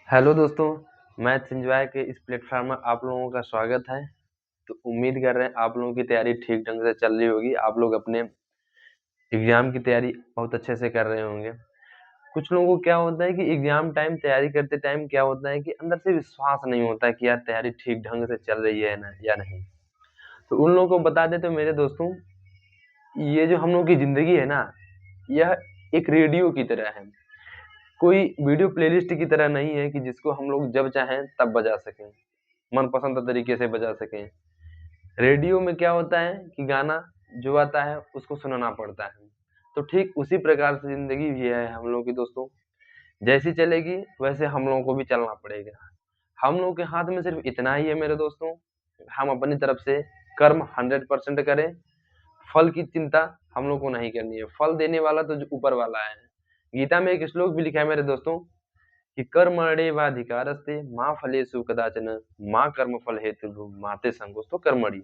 Hello दोस्तों, maths enjoy के इस प्लेटफॉर्म में आप लोगों का स्वागत है। तो उम्मीद कर रहे हैं आप लोगों की तैयारी ठीक ढंग से चल रही होगी। आप लोग अपने एग्जाम की तैयारी बहुत अच्छे से कर रहे होंगे। कुछ लोगों को क्या होता है कि एग्जाम टाइम तैयारी करते टाइम क्या होता है कि अंदर से विश्वास नहीं होता है कि यार तैयारी ठीक ढंग से चल रही है ना या नहीं। तो उन लोगों को बता देते मेरे दोस्तों, ये जो हम लोगों की जिंदगी है ना, यह एक रेडियो की तरह है। कोई वीडियो प्लेलिस्ट की तरह नहीं है कि जिसको हम लोग जब चाहें तब बजा सकें, मनपसंद तरीके से बजा सकें। रेडियो में क्या होता है कि गाना जो आता है उसको सुनना पड़ता है। तो ठीक उसी प्रकार से जिंदगी भी है हम लोगों की दोस्तों। जैसी चलेगी वैसे हम लोगों को भी चलना पड़ेगा। हम लोगों के हाथ में सिर्फ इतना ही है मेरे दोस्तों, हम अपनी तरफ से कर्म 100% करें। फल की चिंता हम लोग को नहीं करनी है, फल देने वाला तो जो ऊपर वाला है। गीता में एक श्लोक भी लिखा है मेरे दोस्तों कि कर्मण्येवाधिकारस्ते माँ फलेषु कदाचन माँ कर्म फल हेतु माते संगोस्तो कर्मणि।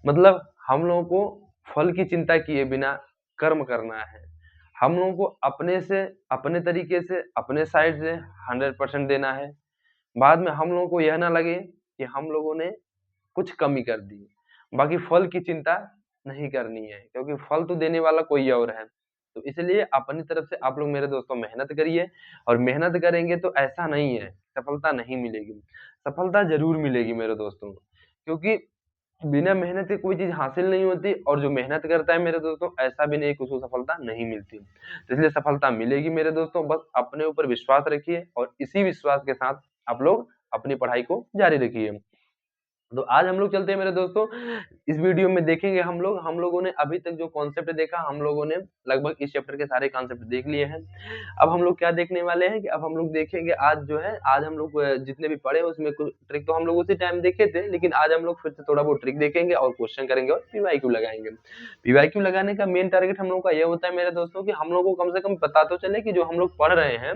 मतलब हम लोगों को फल की चिंता किए बिना कर्म करना है। हम लोगों को अपने से, अपने तरीके से, अपने साइड से 100% देना है। बाद में हम लोगों को यह ना लगे कि हम लोगों ने कुछ कमी कर दी। बाकी फल की चिंता नहीं करनी है, क्योंकि फल तो देने वाला कोई और है। तो इसलिए अपनी तरफ से आप लोग मेरे दोस्तों मेहनत करिए, और मेहनत करेंगे तो ऐसा नहीं है सफलता नहीं मिलेगी, सफलता ज़रूर मिलेगी मेरे दोस्तों। क्योंकि बिना मेहनत के कोई चीज़ हासिल नहीं होती, और जो मेहनत करता है मेरे दोस्तों ऐसा भी नहीं कि उसको सफलता नहीं मिलती। तो इसलिए सफलता मिलेगी मेरे दोस्तों, बस अपने ऊपर विश्वास रखिए और इसी विश्वास के साथ आप लोग अपनी पढ़ाई को जारी रखिए। तो आज हम लोग चलते हैं मेरे दोस्तों, इस वीडियो में देखेंगे हम लोगों ने अभी तक जो कॉन्सेप्ट देखा, हम लोगों ने लगभग इस चैप्टर के सारे कॉन्सेप्ट देख लिए हैं। अब हम लोग क्या देखने वाले हैं कि अब हम लोग देखेंगे आज जो है, आज हम लोग जितने भी पढ़े उसमें कुछ ट्रिक तो हम लोग उसी टाइम देखे थे, लेकिन आज हम लोग फिर से थोड़ा बहुत ट्रिक देखेंगे और क्वेश्चन करेंगे और पीवाईक्यू लगाएंगे। पीवाईक्यू लगाने का मेन टारगेट हम लोग का ये होता है मेरे दोस्तों कि हम लोग को कम से कम पता तो चले कि जो हम लोग पढ़ रहे हैं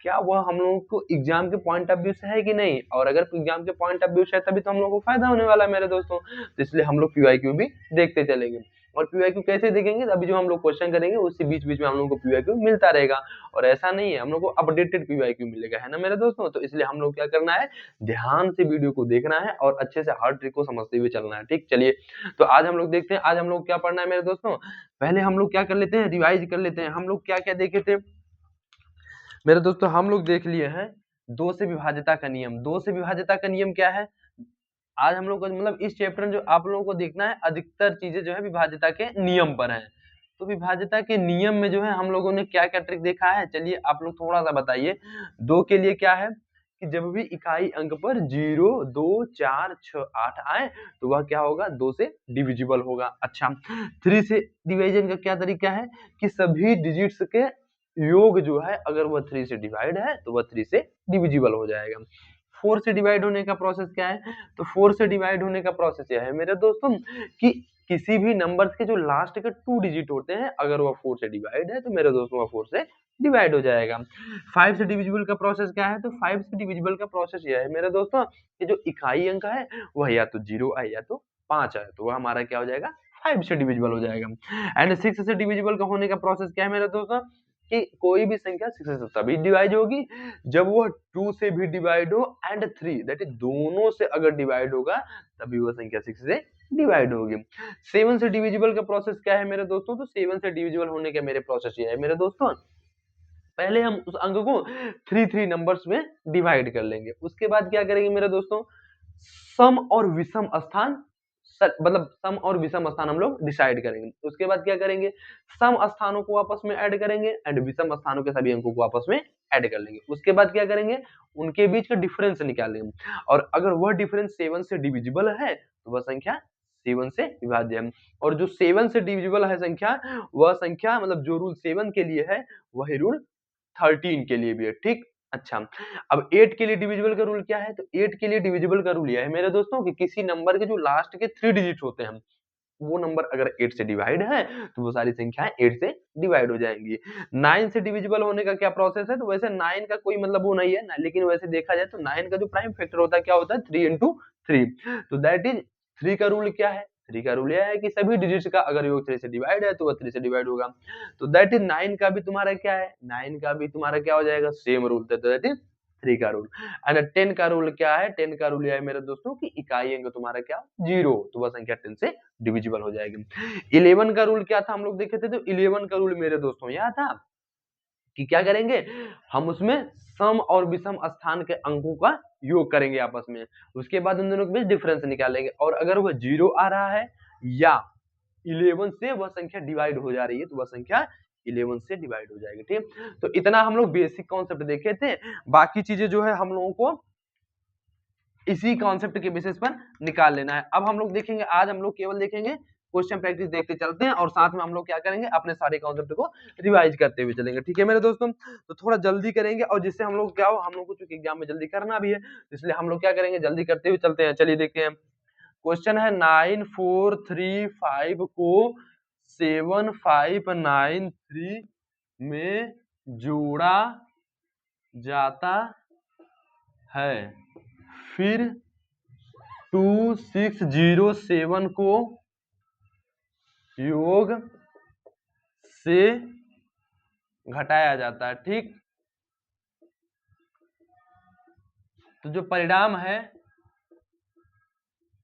क्या वह हम लोगों को एग्जाम के पॉइंट ऑफ व्यू से है कि नहीं, और अगर एग्जाम के पॉइंट ऑफ व्यू से है तभी तो हम लोग को फायदा होने वाला है मेरे दोस्तों। तो इसलिए हम लोग पीवाईक्यू भी देखते चलेंगे। और पीवाईक्यू कैसे देखेंगे, अभी जो हम लोग क्वेश्चन करेंगे उसी बीच बीच में हम लोग को पीवाईक्यू मिलता रहेगा। और ऐसा नहीं है, हम लोग को अपडेटेड पीवाईक्यू मिलेगा, है ना मेरे दोस्तों। तो इसलिए हम लोग क्या करना है, ध्यान से वीडियो को देखना है और अच्छे से हर ट्रिक को समझते हुए चलना है। ठीक, चलिए तो आज हम लोग देखते हैं आज हम लोग क्या पढ़ना है मेरे दोस्तों। पहले हम लोग क्या कर लेते हैं, रिवाइज कर लेते हैं। हम लोग क्या क्या देखे थे मेरे दोस्तों, हम लोग देख लिए हैं दो से विभाज्यता का नियम। दो से विभाज्यता का नियम क्या है, आज हम लोग को मतलब इस चैप्टर में जो आप लोगों को देखना है अधिकतर चीजें जो है विभाज्यता के नियम पर हैं। तो विभाज्यता के नियम में जो है हम लोगों ने क्या क्या ट्रिक देखा है, चलिए आप लोग थोड़ा सा बताइए। दो के लिए क्या है कि जब भी इकाई अंक पर 0, 2, 4, 6, 8 आए तो वह क्या होगा, दो से डिविजिबल होगा। अच्छा, 3 से डिवीजन का क्या तरीका है कि सभी डिजिट्स के योग जो है अगर वह 3 से डिवाइड है तो वह 3 से डिविजिबल हो जाएगा। 4 से डिवाइड होने का प्रोसेस क्या है, तो 4 से डिवाइड होने का प्रोसेस यह है मेरे दोस्तों कि किसी भी नंबर्स के जो लास्ट के 2 डिजिट होते हैं अगर वह 4 से डिवाइड है तो मेरे दोस्तों वह 4 से डिवाइड हो जाएगा। 5 से डिविजिबल का प्रोसेस क्या है, तो 5 से डिविजिबल का प्रोसेस यह है मेरे दोस्तों कि जो इकाई अंक है वह या तो 0 है या तो 5 है, तो वह हमारा क्या हो जाएगा, 5 से डिविजिबल हो जाएगा। एंड 6 से डिविजिबल का होने का प्रोसेस क्या है मेरे दोस्तों कि कोई भी संख्या 6 से तभी डिवाइड होगी जब वो 2 से भी डिवाइड हो एंड 3 दैट इज दोनों से अगर डिवाइड होगा तभी वो संख्या 6 से डिवाइड होगी। 7 से डिविजिबल का प्रोसेस क्या है मेरे दोस्तों, तो 7 से डिविजिबल होने का मेरे प्रोसेस ये है मेरे दोस्तों, पहले हम उस अंक को 3 नंबर्स में डिवाइड कर लेंगे। उसके बाद क्या करेंगे मेरे दोस्तों, सम और विषम स्थान मतलब सम और विषम स्थान हम लोग डिसाइड करेंगे। उसके बाद क्या करेंगे, सम स्थानों को आपस में ऐड करेंगे एंड विषम स्थानों के सभी अंकों को आपस में ऐड कर लेंगे। उसके बाद क्या करेंगे, उनके बीच का डिफरेंस निकालेंगे, और अगर वह डिफरेंस 7 से डिविजिबल है तो वह संख्या 7 से विभाज्य है। और जो 7 से डिविजिबल है संख्या, वह संख्या मतलब जो रूल 7 के लिए है वही रूल 13 के लिए भी है। ठीक, अच्छा, अब 8 के लिए डिविजिबल का रूल क्या है, तो 8 के लिए डिविजिबल का रूल यह है मेरे दोस्तों कि किसी नंबर के जो लास्ट के 3 डिजिट होते हैं वो नंबर अगर 8 से डिवाइड है तो वो सारी संख्याएं 8 से डिवाइड हो जाएंगी। 9 से डिविजिबल होने का क्या प्रोसेस है, तो वैसे 9 का कोई मतलब वो नहीं है ना, लेकिन वैसे देखा जाए तो 9 का जो प्राइम फैक्टर होता है क्या होता है, 3 into 3। तो दैट इज 3 का रूल क्या है, 3 का रूल यह है कि सभी डिजिट्स का अगर योग 3 से डिवाइड है तो वह 3 से डिवाइड होगा। तो दैट इज 9 का भी तुम्हारा क्या है, 9 का भी तुम्हारा क्या हो जाएगा, सेम रूल। दैट इज 3 का रूल। एंड 10 का रूल क्या है? 10 का रूल यह है मेरे दोस्तों कि इकाई अंक तुम्हारा क्या 0, तो वह संख्या 10 से डिविजिबल हो जाएगी। 11 का रूल क्या था हम लोग देखे थे? तो 11 का रूल मेरे दोस्तों यह था कि क्या करेंगे हम उसमें सम और विषम स्थान के अंकों का योग करेंगे आपस में, उसके बाद उन दोनों के बीच डिफरेंस निकालेंगे, और अगर वह 0 आ रहा है या 11 से वह संख्या डिवाइड हो जा रही है तो वह संख्या 11 से डिवाइड हो जाएगी। ठीक, तो इतना हम लोग बेसिक कॉन्सेप्ट देखे थे, बाकी चीजें जो है हम लोगों को इसी कॉन्सेप्ट के बेसिस पर निकाल लेना है। अब हम लोग देखेंगे, आज हम लोग केवल देखेंगे क्वेश्चन प्रैक्टिस देखते चलते हैं, और साथ में हम लोग क्या करेंगे अपने सारे कॉन्सेप्ट को रिवाइज करते हुए चलेंगे। ठीक है मेरे दोस्तों, तो थोड़ा जल्दी करेंगे, और जिससे हम लोग क्या हो, हम लोग को चूंकि एग्जाम में जल्दी करना भी है, इसलिए हम लोग क्या करेंगे जल्दी करते हुए चलते हैं। चलिए देखते हैं, क्वेश्चन है 9435 को 7593 में जोड़ा जाता है, फिर 2607 को योग से घटाया जाता है। ठीक, तो जो परिणाम है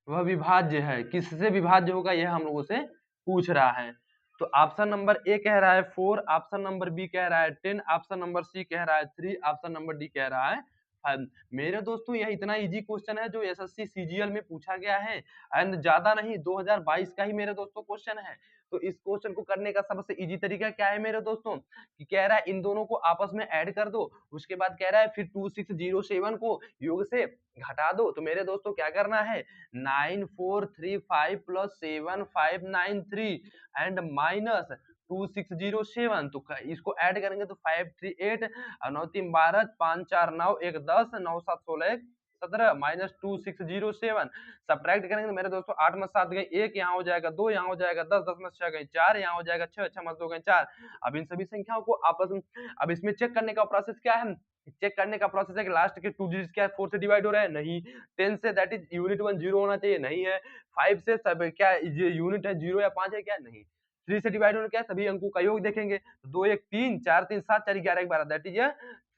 वह विभाज्य है। किससे विभाज्य होगा यह हम लोगों से पूछ रहा है। तो ऑप्शन नंबर ए कह रहा है 4, ऑप्शन नंबर बी कह रहा है 10, ऑप्शन नंबर सी कह रहा है 3, ऑप्शन नंबर डी कह रहा है 5। मेरे दोस्तों यह इतना इजी क्वेश्चन है जो एसएससी सीजीएल में पूछा गया है, एंड ज्यादा नहीं 2022 का ही मेरे दोस्तों क्वेश्चन है। तो इस क्वेश्चन को करने का सबसे इजी तरीका क्या है मेरे दोस्तों, कि कह रहा है इन दोनों को आपस में ऐड कर दो, उसके बाद कह रहा है फिर 2607 को योग से घटा दो। तो मेरे दोस्तों क्या करना है, 9435 प्लस 7593 एंड माइनस 2607, तो इसको ऐड करेंगे तो 538 और 9 3 12 5 4 9 1 10 9 7 16 17 माइनस 2607 सब्ट्रैक्ट करेंगे तो मेरे दोस्तों 8 में 7 गए 1, यहाँ हो जाएगा 2, यहाँ हो जाएगा 10, 10 में 6 गए 4, यहाँ हो जाएगा 6, 6 में 2 गए 4। अब इन सभी संख्याओं को आपस में, अब इसमें चेक करने का प्रोसेस क्या है, चेक करने का प्रोसेस है कि लास्ट के 2 डिजिट क्या 4 से डिवाइड हो रहा है, नहीं। 10 से दैट इज यूनिट 1 0 होना चाहिए, नहीं है। 5 से सब क्या ये यूनिट है 0 या 5 है क्या, नहीं। 3 से डिवाइड होना क्या है, सभी अंकों का योग देखेंगे, 2 1 3 4 3 7 4 11 12 दैट इज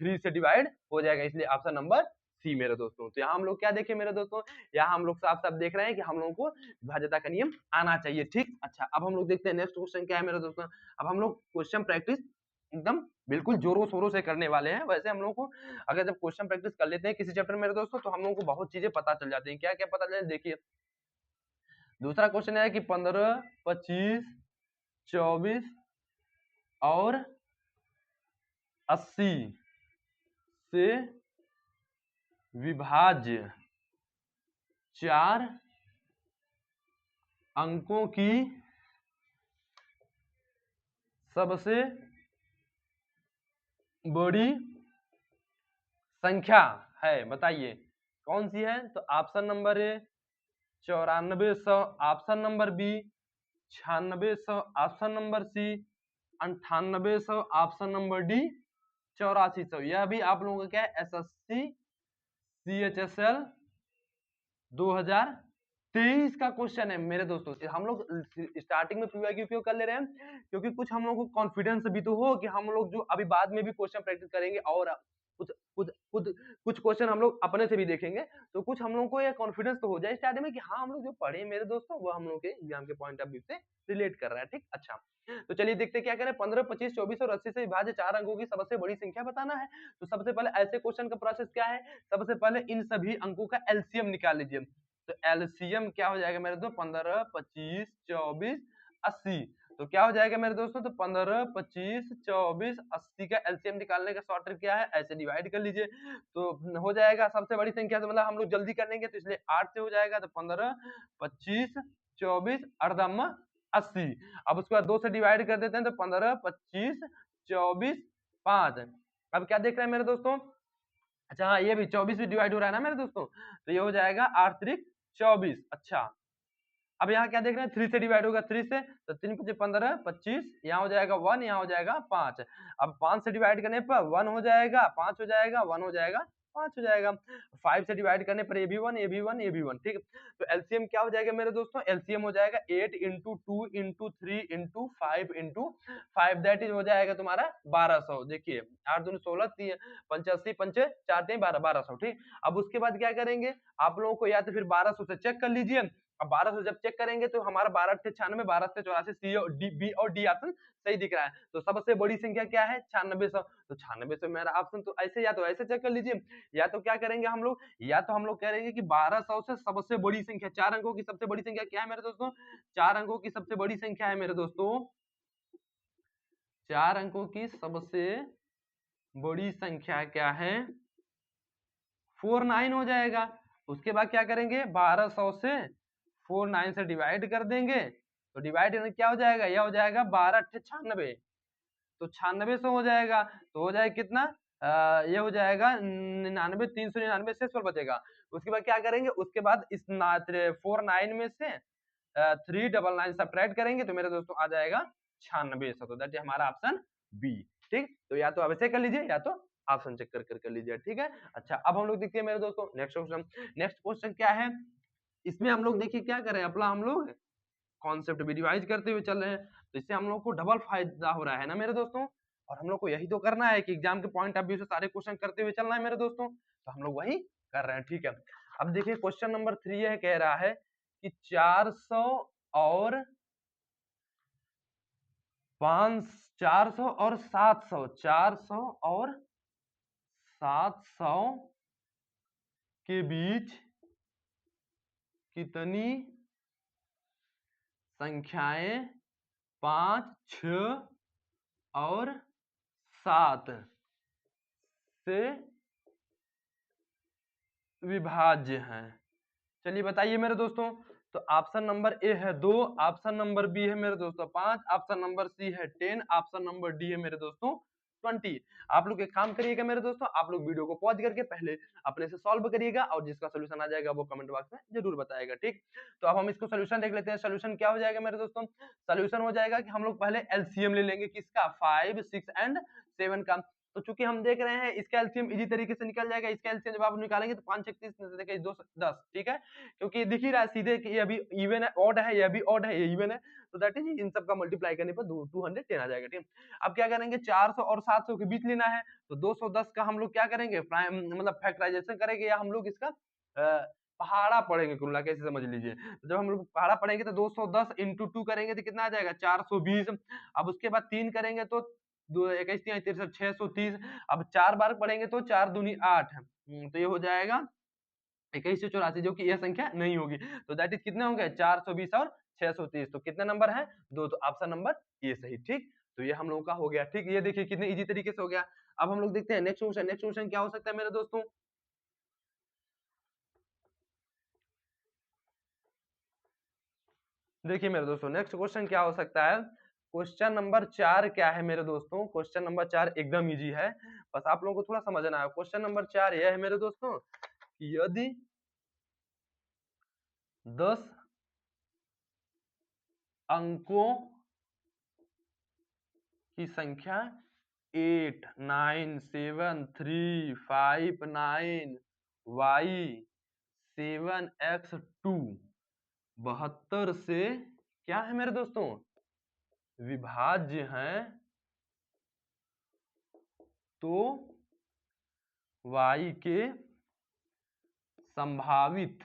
3 से डिवाइड हो जाएगा, इसलिए ऑप्शन नंबर सी मेरे दोस्तों। तो यहाँ हम लोग क्या देखें मेरे दोस्तों, यहाँ हम लोग साफ साफ देख रहे हैं कि हम लोगों को विभाज्यता का नियम आना चाहिए। ठीक, अच्छा अब हम लोग देखते हैं नेक्स्ट क्वेश्चन क्या है मेरे दोस्तों। अब हम लोग क्वेश्चन प्रैक्टिस एकदम बिल्कुल जोरों शोरों से करने वाले हैं। वैसे हम लोग को अगर जब क्वेश्चन प्रैक्टिस कर लेते हैं किसी चैप्टर में मेरे दोस्तों, तो हम लोगों को बहुत चीजें पता चल जाती हैं। क्या क्या पता चल जाती है, देखिए दूसरा क्वेश्चन है कि 15 25 24 और 80 से विभाज्य 4 अंकों की सबसे बड़ी संख्या है, बताइए कौन सी है। तो option number A 9400, option number B 9600, option number C 9800, option number D 8400। यह भी आप लोगों का क्या है एसएससी सीएचएसएल 2023 का क्वेश्चन है मेरे दोस्तों। हम लोग स्टार्टिंग में पीवाईक्यू क्यों कर ले रहे हैं, क्योंकि कुछ हम लोग को कॉन्फिडेंस भी तो हो कि हम लोग जो अभी बाद में भी क्वेश्चन प्रैक्टिस करेंगे, और कुछ कुछ कुछ कुछ क्वेश्चन हम लोग अपने से भी देखेंगे, तो कुछ हम लोग को ये कॉन्फिडेंस तो हो जाए स्टार्टिंग में कि हाँ हम लोग जो पढ़े मेरे दोस्तों वो हम लोग के एग्जाम के पॉइंट ऑफ व्यू से रिलेट कर रहा है। ठीक, अच्छा तो चलिए देखते क्या करें। 15 25 24 और 80 से विभाज्य 4 अंकों की सबसे बड़ी संख्या बताना है। तो सबसे पहले ऐसे क्वेश्चन का प्रोसेस क्या है, सबसे पहले इन सभी अंकों का एलसीएम निकाल लीजिए। तो एलसीएम क्या हो जाएगा मेरे दोस्तों, 15 25 24 80। तो क्या हो जाएगा मेरे दोस्तों, तो 15 25 24 80 का एलसीएम निकालने का शॉर्ट ट्रिक क्या है, ऐसे डिवाइड कर लीजिए तो हो जाएगा सबसे बड़ी संख्या। तो मतलब हम लोग जल्दी कर लेंगे तो इसलिए 8 से हो जाएगा, तो 15 25 24 अर्धम 80। अब उसके बाद 2 से डिवाइड कर देते हैं तो 15 25 24 5। अब क्या देख रहे हैं मेरे दोस्तों, अच्छा हाँ ये भी 24 भी डिवाइड हो रहा है ना मेरे दोस्तों, तो ये हो जाएगा 8 3 24। अच्छा अब यहाँ क्या देख रहे हैं, 3 से डिवाइड होगा 3 से, तो 3 5 15 25, यहाँ हो जाएगा 1, यहाँ हो जाएगा 5। अब 5 से डिवाइड करने पर 1 हो जाएगा, 5 हो जाएगा, 1 हो जाएगा 5 हो जाएगा। 5 से डिवाइड करने पर ये भी 1, ये भी 1, ये भी 1, ठीक। तो एलसीएम क्या हो जाएगा मेरे दोस्तों, एलसीएम हो जाएगा 8 into 2 into 3 into 5 into 5, that is हो जाएगा तुम्हारा 1200। देखिए 8 दूनी 16, 85 पंचे 4 3 12, 1200, ठीक। अब उसके बाद क्या करेंगे, आप लोगों को या तो फिर 1200 से चेक कर लीजिए। अब 1200 जब चेक करेंगे तो हमारा 12 से 96, 12 से 84, सी और डी, बी और डी ऑप्शन सही दिख रहा है। तो सबसे बड़ी संख्या क्या है, 9600। तो 9600 मेरा ऑप्शन तो ऐसे, या तो ऐसे चेक कर लीजिए, या तो क्या करेंगे हम लोग, या तो हम लोग करेंगे कि 1200 से सबसे बड़ी संख्या, 4 अंकों की सबसे बड़ी संख्या क्या है मेरे दोस्तों, 4 अंकों की सबसे बड़ी संख्या है मेरे दोस्तों, 4 अंकों की सबसे बड़ी संख्या क्या है, 49 हो जाएगा। उसके बाद क्या करेंगे, 1200 से 49 से डिवाइड कर देंगे, तो डिवाइड क्या हो जाएगा, यह हो जाएगा 12 96, तो 9600 हो जाएगा। तो हो जाएगा कितना, ये हो जाएगा 99, 399 शेषफल बचेगा। उसके बाद क्या करेंगे, उसके बाद इस 49 में से 399 सब्ट्रैक्ट करेंगे तो मेरे दोस्तों आ जाएगा 9600। तो दैट इज हमारा ऑप्शन बी, ठीक। तो या तो आप ऐसे कर लीजिए, या तो ऑप्शन चेक कर लीजिए, ठीक है। अच्छा, अब हम लोग देखते हैं मेरे दोस्तों नेक्स्ट क्वेश्चन। नेक्स्ट क्वेश्चन क्या है, इसमें हम लोग देखिए क्या करें, अपना हम लोग कॉन्सेप्ट भी रिवाइज करते हुए चल रहे हैं, तो इससे हम लोग को डबल फायदा हो रहा है ना मेरे दोस्तों। और हम लोग को यही तो करना है कि एग्जाम के पॉइंट ऑफ व्यू से सारे क्वेश्चन करते हुए चलना है मेरे दोस्तों, तो हम लोग वही कर रहे हैं, ठीक है। अब देखिए क्वेश्चन नंबर 3 यह कह रहा है कि 400 और 400 और 700, 400 और 700 के बीच कितनी संख्याएं 5, 6 और 7 से विभाज्य हैं। चलिए बताइए मेरे दोस्तों। तो ऑप्शन नंबर ए है 2, ऑप्शन नंबर बी है मेरे दोस्तों 5, ऑप्शन नंबर सी है 10, ऑप्शन नंबर डी है मेरे दोस्तों 20। आप लोग एक काम करिएगा मेरे दोस्तों, आप लोग वीडियो को पॉज करके पहले अपने से सॉल्व करिएगा, और जिसका सोल्यूशन आ जाएगा वो कमेंट बॉक्स में जरूर बताएगा, ठीक। तो अब हम इसको सोल्यूशन देख लेते हैं। सोल्यूशन क्या हो जाएगा मेरे दोस्तों, सोल्यूशन हो जाएगा कि हम लोग पहले एलसीएम ले लेंगे, किसका, 5, 6 एंड 7 का। तो चूंकि हम देख रहे हैं इसका एलसीएम इजी तरीके से निकल जाएगा। इसका एलसीएम जब आप निकालेंगे तो 5 6 30 देखिए 2 10, ठीक है, क्योंकि दिख ही रहा है सीधे कि ये अभी इवन है, ऑड है, ये भी ऑड है, ये इवन है, तो दैट इज इन सब का मल्टीप्लाई करने पर 210 आ जाएगा, ठीक। अब क्या करेंगे, 400 और 700 के बीच लेना है, तो 210 का हम लोग क्या करेंगे, प्राइम मतलब फैक्टराइजेशन करेंगे, या हम लोग इसका पहाड़ा पढ़ेंगे, कुल्ला कैसे समझ लीजिए। तो जब हम लोग पहाड़ा पढ़ेंगे तो 210 इंटू 2 करेंगे तो कितना आ जाएगा, 420। अब उसके बाद 3 करेंगे तो 21 3 63 630। अब 4 बार पढ़ेंगे तो 4 दूनी 8, तो ये हो जाएगा 2184, जो कि यह संख्या नहीं होगी। तो दैट इज कितने होंगे, 420 और 630। तो कितने नंबर है, 2। तो ऑप्शन नंबर ये सही, ठीक। तो ये हम लोगों का हो गया, ठीक। ये देखिए कितने इजी तरीके से हो गया। अब हम लोग देखते हैं नेक्स्ट क्वेश्चन। नेक्स्ट क्वेश्चन क्या हो सकता है मेरे दोस्तों, देखिए मेरे दोस्तों नेक्स्ट क्वेश्चन क्या हो सकता है। क्वेश्चन नंबर 4 क्या है मेरे दोस्तों, क्वेश्चन नंबर 4 एकदम इजी है, बस आप लोगों को थोड़ा समझना है। क्वेश्चन नंबर 4 यह है मेरे दोस्तों कि यदि 10 अंकों की संख्या 8 9 7 3 5 9 y 7 x 2 72 से क्या है मेरे दोस्तों, विभाज्य है, तो y के संभावित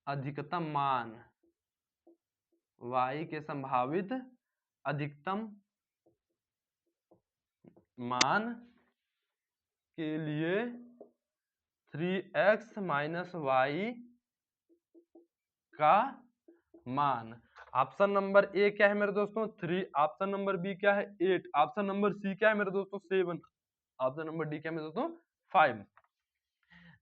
अधिकतम मान, y के संभावित अधिकतम मान के लिए 3x माइनस y का मान। ऑप्शन नंबर ए क्या है मेरे दोस्तों, 3, ऑप्शन नंबर बी क्या है 8, ऑप्शन नंबर सी क्या है मेरे दोस्तों 7, ऑप्शन नंबर डी क्या है मेरे दोस्तों 5।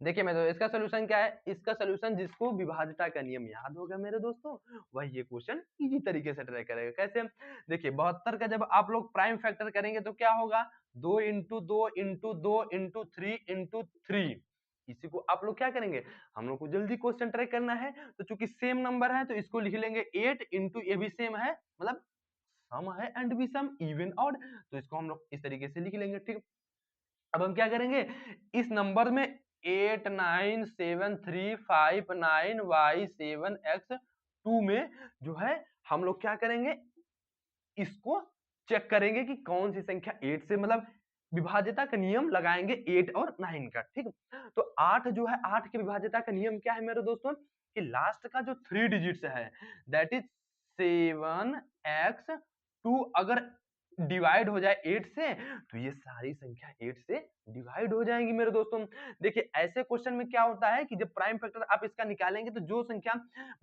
देखिए मेरे दोस्तों इसका सोल्यूशन क्या है, इसका सोल्यूशन जिसको विभाज्यता का नियम याद होगा मेरे दोस्तों, वह ये क्वेश्चन इजी तरीके से ट्राई करेगा। कैसे, देखिए 72 का जब आप लोग प्राइम फैक्टर करेंगे तो क्या होगा, 2 इंटू 2 इंटू 2 इंटू 3 इंटू 3। इसी को आप लोग क्या करेंगे, हम लोग को जल्दी क्वेश्चन ट्राई करना है, तो चूंकि सेम नंबर है तो इसको लिख लेंगे 8 इंटू, ये भी सेम है, मतलब सम है एंड भी सम, इवन ऑड, तो इसको हम लोग इस तरीके से लिख लेंगे, ठीक। अब हम क्या करेंगे, इस नंबर में 897359y7x2 में जो है हम लोग क्या करेंगे, इसको चेक करेंगे कि कौन सी संख्या 8 से मतलब विभाज्यता का नियम लगाएंगे 8 और 9 का। ठीक, तो 8 जो है, 8 के विभाज्यता का नियम क्या है मेरे दोस्तों, कि लास्ट का जो 3 डिजिट्स है दैट इज 7x2 अगर डिवाइड हो जाए 8 से तो ये सारी संख्या 8 से डिवाइड हो जाएंगी मेरे दोस्तों। देखिए ऐसे क्वेश्चन में क्या होता है कि जब प्राइम फैक्टर आप इसका निकालेंगे तो जो संख्या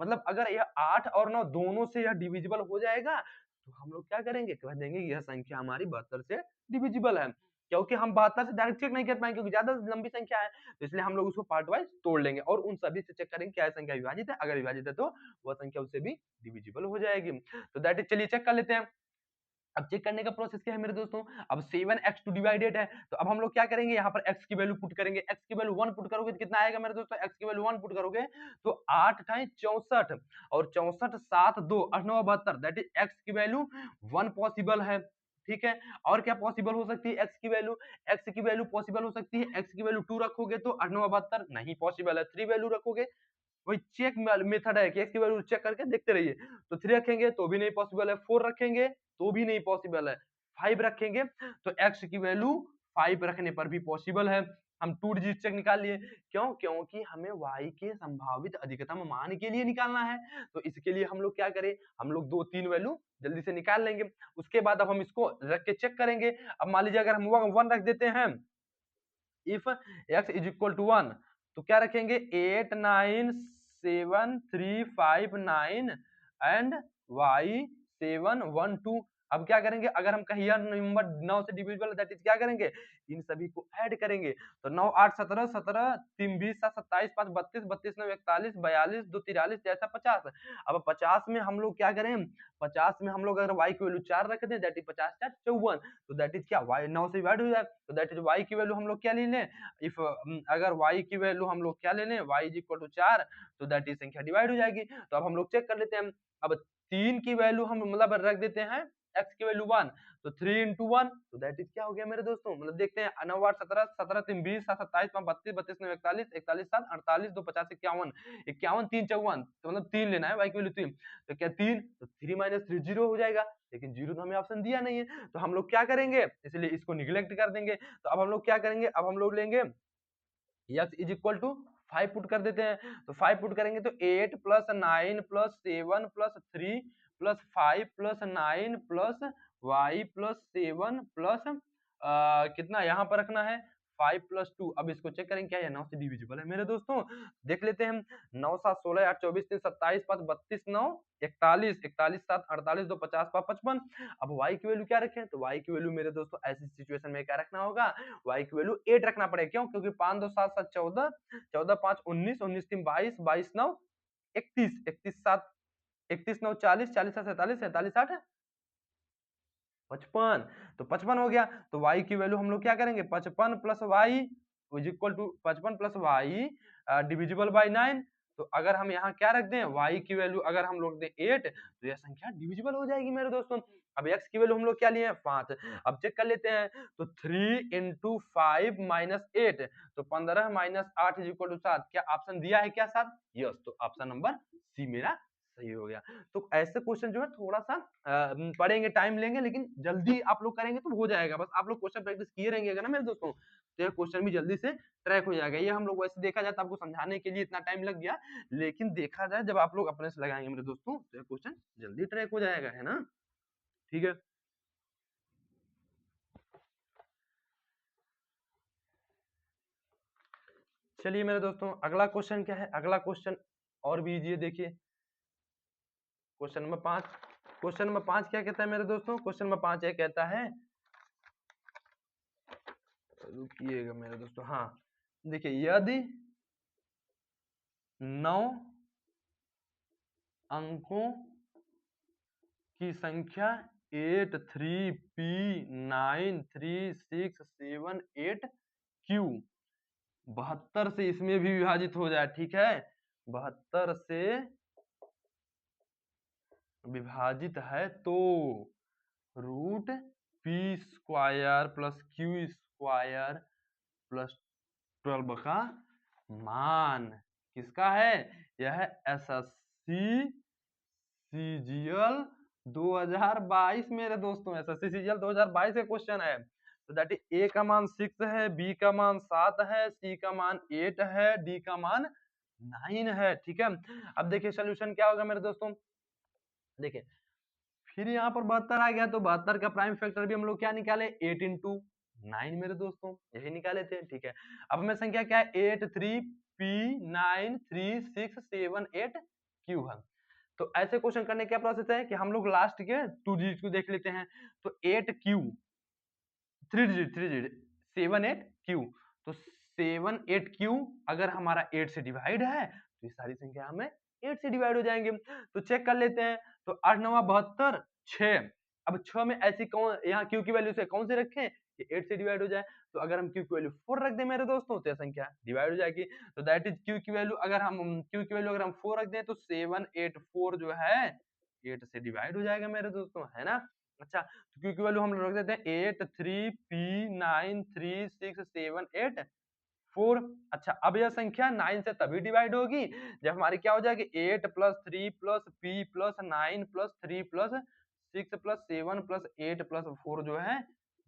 मतलब अगर यह 8 और 9 दोनों से यह डिविजिबल हो जाएगा तो हम लोग क्या करेंगे, कह देंगे यह संख्या हमारी 72 से डिविजिबल है, क्योंकि हम 72 से डायरेक्ट चेक नहीं कर पाएंगे क्योंकि ज्यादा लंबी संख्या है, तो इसलिए हम लोग उसको पार्ट वाइज तोड़ लेंगे और उन सभी से चेक करेंगे क्या संख्या विभाजित है, अगर विभाजित है तो वह संख्या उससे भी डिविजिबल हो जाएगी। तो दैट इज, चलिए चेक कर लेते हैं। अब चेक करने का प्रोसेस क्या है मेरे दोस्तों, अब 7x2 डिवाइडेड है तो अब हम लोग क्या करेंगे, यहाँ पर x की वैल्यू पुट करेंगे, x की वैल्यू 1 पुट करोगे तो कितना आएगा मेरे दोस्तों, x की वैल्यू 1 पुट करोगे तो 8 × 64 और 64 7 2 8 9 72 दैट इज x की वैल्यू 1 पॉसिबल है। ठीक है, और क्या पॉसिबल हो सकती है, x की वैल्यू पॉसिबल हो सकती है, x की वैल्यू 2 रखोगे तो 8 9 72 नहीं पॉसिबल है, 3 वैल्यू रखोगे, वही चेक मेथड है कि x की वैल्यू चेक करके देखते रहिए, तो 3 रखेंगे तो भी नहीं पॉसिबल है, 4 रखेंगे तो भी नहीं पॉसिबल है, 5 रखेंगे तो x की वैल्यू 5 रखने पर भी पॉसिबल है। हम 2 डिजिट चेक निकाल लिए, क्यों, क्योंकि हमें y के संभावित अधिकतम मान के लिए निकालना है, तो इसके लिए हम लोग क्या करें, हम लोग 2-3 वैल्यू जल्दी से निकाल लेंगे, उसके बाद अब हम इसको रख के चेक करेंगे। अब मान लीजिए अगर हम 1 रख देते हैं, if x is equal to 1 तो क्या रखेंगे 8 9 7 3 5 9 एंड y 7 1 2। अब क्या करेंगे, अगर हम कहीं नंबर 9 से डिविजिबल दैट इज क्या करेंगे, इन सभी को ऐड करेंगे, तो 9 8 17 17 3 20 7 27 5 32 32 9 41 42 2 43 जैसा 50। अब 50 में हम लोग क्या करें, 50 में हम लोग अगर y की वैल्यू 4 रख दें दैट इज 50 4 54, तो दैट इज क्या y 9 से डिवाइड हो जाए तो दैट इज y की वैल्यू हम लोग क्या ले लें, इफ अगर y की वैल्यू हम लोग क्या ले लें, y इज इक्वल टू 4 तो दैट इज संख्या डिवाइड हो जाएगी। तो अब हम लोग चेक कर लेते हैं, अब 3 की वैल्यू हम मतलब रख देते हैं x की वैल्यू 1 तो 3 into 1 तो दैट इज क्या हो गया मेरे दोस्तों, मतलब देखते हैं 9 8 17 17 3 20 7 27 5 32 32 9 41 41 7 48 2 50 51 51 3 54 तो मतलब 3 लेना है y की वैल्यू 3, तो क्या 3 तो 3 - 3 0 हो जाएगा, लेकिन 0 तो हमें ऑप्शन दिया नहीं है, तो हम लोग क्या करेंगे, इसलिए इसको निग्लेक्ट कर देंगे। तो अब हम लोग क्या करेंगे, अब हम लोग लेंगे x is equal to 5 put कर देते हैं, तो 5 पुट करेंगे तो 8 plus 9 plus 7 plus 3 plus 5 plus 9 plus y plus 7 plus कितना यहाँ पर रखना है 5 प्लस 2। अब इसको चेक करेंगे क्या ये 9 से डिविजिबल है मेरे दोस्तों, देख लेते हैं हम। 9 7 16 8 24 3 27 5 32 9 41 41 7 48 2 50 5 55। अब y की वैल्यू क्या रखें, तो y की वैल्यू मेरे दोस्तों ऐसी सिचुएशन में क्या रखना होगा, y की वैल्यू 8 रखना पड़ेगा, क्यों, क्योंकि 5 2 7 7 14 14 5 19 19 3 22 22 9 31 31 7 31 9 40 40 7 47 47 8 55, तो 55 हो गया, तो y की वैल्यू हम लोग क्या करेंगे 55 plus y is equal to 55 plus y divisible by 9। तो अगर हम यहाँ क्या रख दें, y की वैल्यू अगर हम लोग दें 8 तो यह संख्या डिविजिबल हो जाएगी मेरे दोस्तों। अब x की वैल्यू हम लोग क्या लिए हैं 5, अब चेक कर लेते हैं, तो 3 into 5 minus 8 तो 15 minus 8 इज इक्वल टू 7, क्या ऑप्शन दिया है क्या 7, यस, तो ऑप्शन नंबर सी मेरा सही हो गया। तो ऐसे क्वेश्चन जो है थोड़ा सा पढ़ेंगे, टाइम लेंगे, लेकिन जल्दी आप लोग करेंगे तो हो जाएगा, बस आप लोग क्वेश्चन प्रैक्टिस किए रहेंगे ना मेरे दोस्तों, तो यह क्वेश्चन भी जल्दी से ट्रैक हो जाएगा। ये हम लोग वैसे देखा जाए तो आपको समझाने के लिए इतना टाइम लग गया, लेकिन देखा जाए जब आप लोग अपने से लगाएंगे मेरे दोस्तों तो यह क्वेश्चन जल्दी ट्रैक हो जाएगा, है ना, ठीक है। चलिए मेरे दोस्तों अगला क्वेश्चन क्या है, अगला क्वेश्चन और भी इजी है, देखिए क्वेश्चन नंबर 5। क्वेश्चन नंबर 5 क्या कहता है मेरे दोस्तों, क्वेश्चन नंबर 5 ये कहता है, रुकिएगा मेरे दोस्तों, हाँ देखिए, यदि 9 अंकों की संख्या 83p9367 8q 72 से इसमें भी विभाजित हो जाए, ठीक है, 72 से विभाजित है तो root p² plus q² square plus 12 का मान किसका है? यह एसएससी सीजीएल 2022 मेरे दोस्तों, एसएससी सीजीएल 2022 का क्वेश्चन है। तो दैट इज ए का मान 6 है, बी का मान 7 है, सी का मान 8 है, डी का मान 9 है। ठीक है, अब देखिए सोल्यूशन क्या होगा मेरे दोस्तों। देखिए फिर यहाँ पर 72 आ गया, तो 72 का प्राइम फैक्टर भी हम लोग क्या निकाले? 8 इंटू 9 मेरे दोस्तों, यही निकाले थे। ठीक है, अब हमें संख्या क्या है? 8 3 P 9 3 6 7 8 Q है। तो ऐसे क्वेश्चन करने क्या प्रोसेस है कि हम लोग लास्ट के 2 डिजिट को देख लेते हैं। तो 8Q 3 डिजिट 7 8 Q, तो 7 8 Q अगर हमारा 8 से डिवाइड है तो ये सारी संख्या हमें 8 से डिवाइड हो जाएंगे। तो चेक कर लेते हैं। तो 8 9 72 6, अब 6 में ऐसी कौन यहाँ Q की वैल्यू से कौन से रखें कि 8 से डिवाइड हो जाए? तो अगर हम Q की वैल्यू 4 रख दें मेरे दोस्तों तो यह संख्या डिवाइड हो जाएगी। तो दैट इज Q की वैल्यू अगर हम 4 रख दें तो 7 8 4 जो है 8 से डिवाइड हो जाएगा मेरे दोस्तों, है ना। अच्छा, तो Q की वैल्यू हम रख देते हैं 8 3 P 9 3 6 7 8 4। अच्छा, अब यह संख्या 9 से तभी डिवाइड होगी जब हमारी क्या हो जाएगी? 8 plus 3 plus P plus 9 plus 3 plus 6 plus 7 plus 8 plus 4 जो है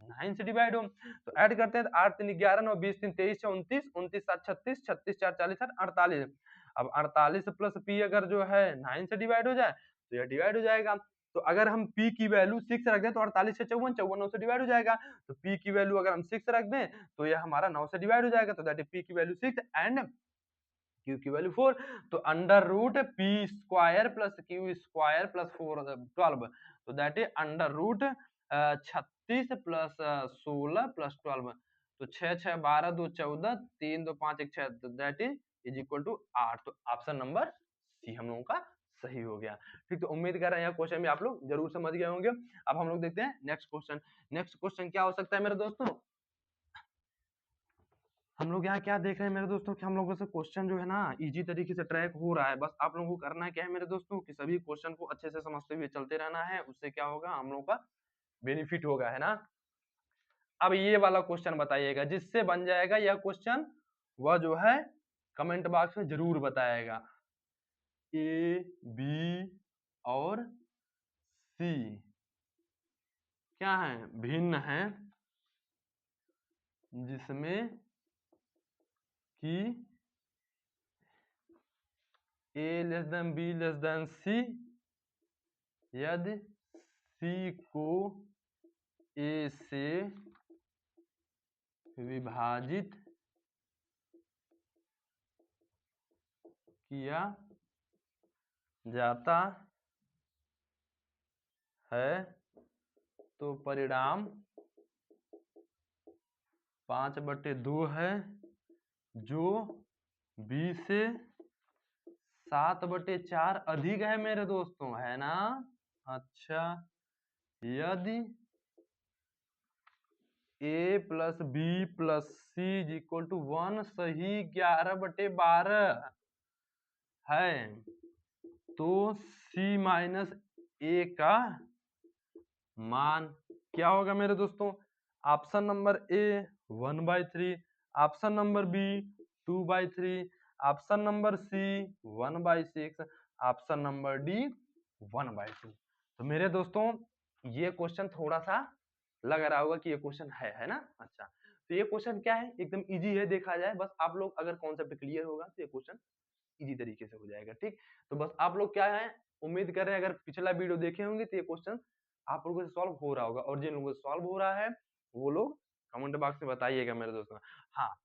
9 से डिवाइड हो। तो ऐड करते हैं, 8 3 11 9 20 3 23 29 29 7 36 36 4 40 8 48। अब 48 प्लस P अगर जो है 9 से डिवाइड हो जाए तो यह डिवाइड हो जाएगा। तो अगर हम P की वैल्यू 6 रख दें तो 48 से 54 54 9 से डिवाइड हो जाएगा। तो P की वैल्यू अगर हम 6 रख दें तो यह हमारा 9 से डिवाइड हो जाएगा। तो दैट इज P की वैल्यू 6 एंड Q की वैल्यू 4। तो under root P square plus Q square plus 4 12, तो that is under root 36 plus 16 plus 12। तो 6 6 12 2 14 3 2 5 1 6, दैट इज इक्वल टू 8। तो ऑप्शन नंबर सी हम लोगों का सही हो गया। ठीक, तो उम्मीद कर रहे हैं यह क्वेश्चन भी आप लोग जरूर समझ गए होंगे। अब हम लोग देखते हैं नेक्स्ट क्वेश्चन। नेक्स्ट क्वेश्चन क्या हो सकता है मेरे दोस्तों? हम लोग यहाँ क्या देख रहे हैं मेरे दोस्तों कि हम लोगों से क्वेश्चन जो है ना इजी तरीके से ट्रैक हो रहा है। बस आप लोगों को करना क्या है मेरे दोस्तों कि सभी क्वेश्चन को अच्छे से समझते हुए चलते रहना है। उससे क्या होगा? हम लोगों का बेनिफिट होगा, है ना। अब ये वाला क्वेश्चन बताइएगा जिससे बन जाएगा यह क्वेश्चन, वह जो है कमेंट बॉक्स में जरूर बताएगा। ए बी और सी क्या है? भिन्न है, जिसमें कि A less than B less than C, यदि सी को ए से विभाजित किया जाता है तो परिणाम 5/2 है, जो b से 7/4 अधिक है मेरे दोस्तों, है ना। अच्छा, यदि a plus b plus c is equal to 1 सही 11/12 है तो c माइनस a का मान क्या होगा मेरे दोस्तों? Option number A 1/3, option number B 2/3, option number C 1/6, option number D 1/2। तो मेरे दोस्तों ये क्वेश्चन थोड़ा सा लग रहा होगा कि ये क्वेश्चन है ना। अच्छा, तो ये क्वेश्चन क्या है? एकदम इजी है देखा जाए। बस आप लोग अगर कॉन्सेप्ट क्लियर होगा तो ये क्वेश्चन इजी तरीके से हो जाएगा। ठीक, तो बस आप लोग क्या है, उम्मीद कर रहे हैं अगर पिछला वीडियो देखे होंगे तो ये क्वेश्चन आप लोगों से सॉल्व हो रहा होगा, और जिन लोगों से सॉल्व हो रहा है वो लोग कमेंट बॉक्स में बताइएगा मेरे दोस्तों। हाँ,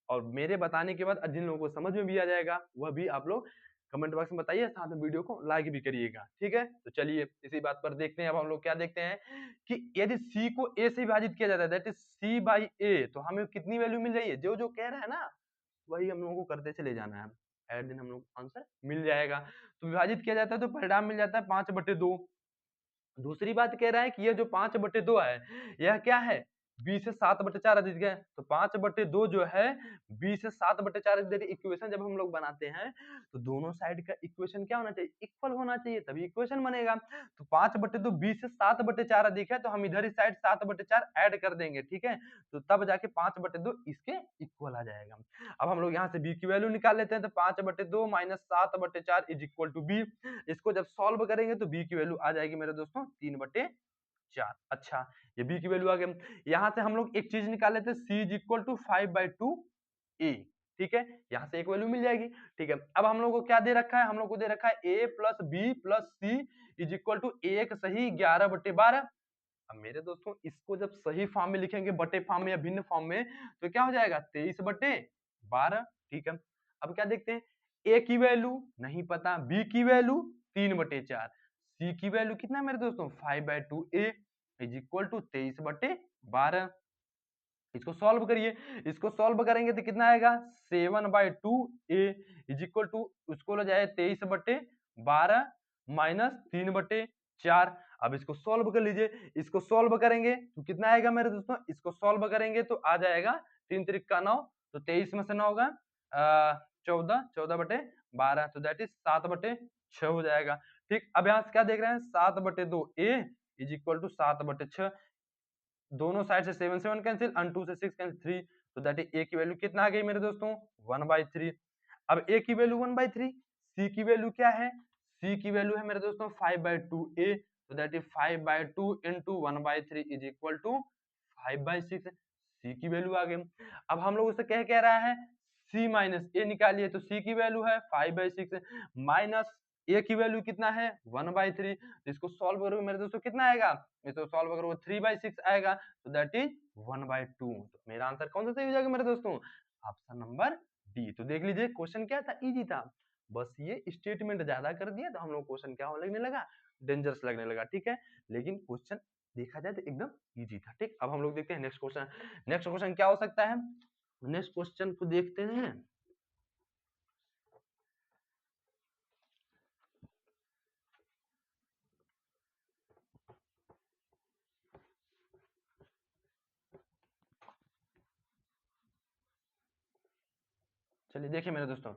और मेरे बताने के बाद जिन लोगों को समझ में भी आ जाएगा वह भी आप लोग कमेंट बॉक्स में बताइए, साथ में वीडियो को लाइक भी करिएगा। ठीक है, तो चलिए इसी बात पर देखते हैं। अब हम लोग क्या देखते हैं कि यदि c को a से विभाजित किया जाता है that is c by a, तो हमें कितनी वैल्यू मिल रही है? जो जो कह रहा है ना वही हम लोगों को करते चले जाना है, एट दिन हम लोग आंसर मिल जाएगा। तो विभाजित किया जाता है तो परिणाम मिल जाता है 5/2। दूसरी बात कह रहा है कि यह जो 5/2 है यह क्या है? 20 से 7/4 जीत गए, तो 5/2 जो है 20 से 7/4 इक्वेशन जब हम लोग बनाते हैं तो दोनों साइड का इक्वेशन क्या होना चाहिए, इक्वल होना चाहिए, तभी इक्वेशन बनेगा। तो 5/2 20 से 7/4 दिखा तो हम इधर ही साइड 7/4 ऐड कर देंगे, ठीक है, तो तब जाके 5/2 इसके इक्वल आ जाएगा। अब हम लोग यहाँ से b की वैल्यू निकाल लेते हैं, तो 5/2 minus 7/4 is equal to b। इसको जब सॉल्व करेंगे तो b की वैल्यू आ जाएगी मेरे दोस्तों 3/4। अच्छा, ये b की वैल्यू आ गई। यहाँ से हम लोग एक चीज निकाल लेते हैं, c is equal to 5/2 a, ठीक है, यहाँ से एक वैल्यू मिल जाएगी, ठीक है। अब हम लोग को क्या दे रखा है, हम लोग को दे रखा है a plus b plus c is equal to 1 सही 11/12। अब मेरे दोस्तों इसको जब सही फॉर्म में लिखेंगे, बटे फॉर्म में या भिन्न फॉर्म में, तो क्या हो जाएगा 23/12, ठीक है। अब क्या देखते हैं, a की वैल्यू नहीं पता, b की वैल्यू 3/4, c की वैल्यू कितना है मेरे दोस्तों 5/2 a इज इक्वल टू 23/12। इसको सॉल्व करिए, इसको सॉल्व करेंगे तो कितना आएगा 7/2 a इज इक्वल टू उसको ले जाए 23/12 माइनस 3/4। अब इसको सॉल्व कर लीजिए, इसको सॉल्व करेंगे तो कितना आएगा मेरे दोस्तों, इसको सॉल्व करेंगे तो आ जाएगा 3 त्रिक का 9, तो 23 में से 9 होगा 14, 14/12, तो दैट इज 7/6 हो जाएगा, ठीक। अब यहाँ से क्या देख रहे हैं 7/2 a इज इक्वल टू 7/6, दोनों साइड से 7 7 कैंसिल, 2 से 6 कैंसिल 3, तो दैट इज a की वैल्यू कितना आ गई मेरे दोस्तों 1/3। अब a की वैल्यू 1/3, c की वैल्यू क्या है, c की वैल्यू है मेरे दोस्तों 5/2 a, तो that is 5/2 into 1/3 is equal to 5/6, c की वैल्यू आ गई। अब हम लोग उससे क्या कह रहा है c माइनस a निकालिए, तो c की वैल्यू है 5/6 माइनस a की वैल्यू कितना है 1/3, तो इसको सॉल्व करोगे मेरे दोस्तों कितना आएगा, इसको सॉल्व करोगे 3/6 आएगा, तो दैट इज 1/2। तो मेरा आंसर कौन सा सही हो जाएगा मेरे दोस्तों, ऑप्शन नंबर डी। तो देख लीजिए क्वेश्चन क्या था, इजी था, बस ये स्टेटमेंट ज्यादा कर दिया तो हम लोग क्वेश्चन क्या लगने लगा, डेंजरस लगने लगा, ठीक है, लेकिन क्वेश्चन देखा जाए तो एकदम इजी था, ठीक। अब हम लोग देखते हैं नेक्स्ट क्वेश्चन, नेक्स्ट क्वेश्चन क्या हो सकता है, नेक्स्ट क्वेश्चन को देखते हैं। चलिए देखिए मेरे दोस्तों,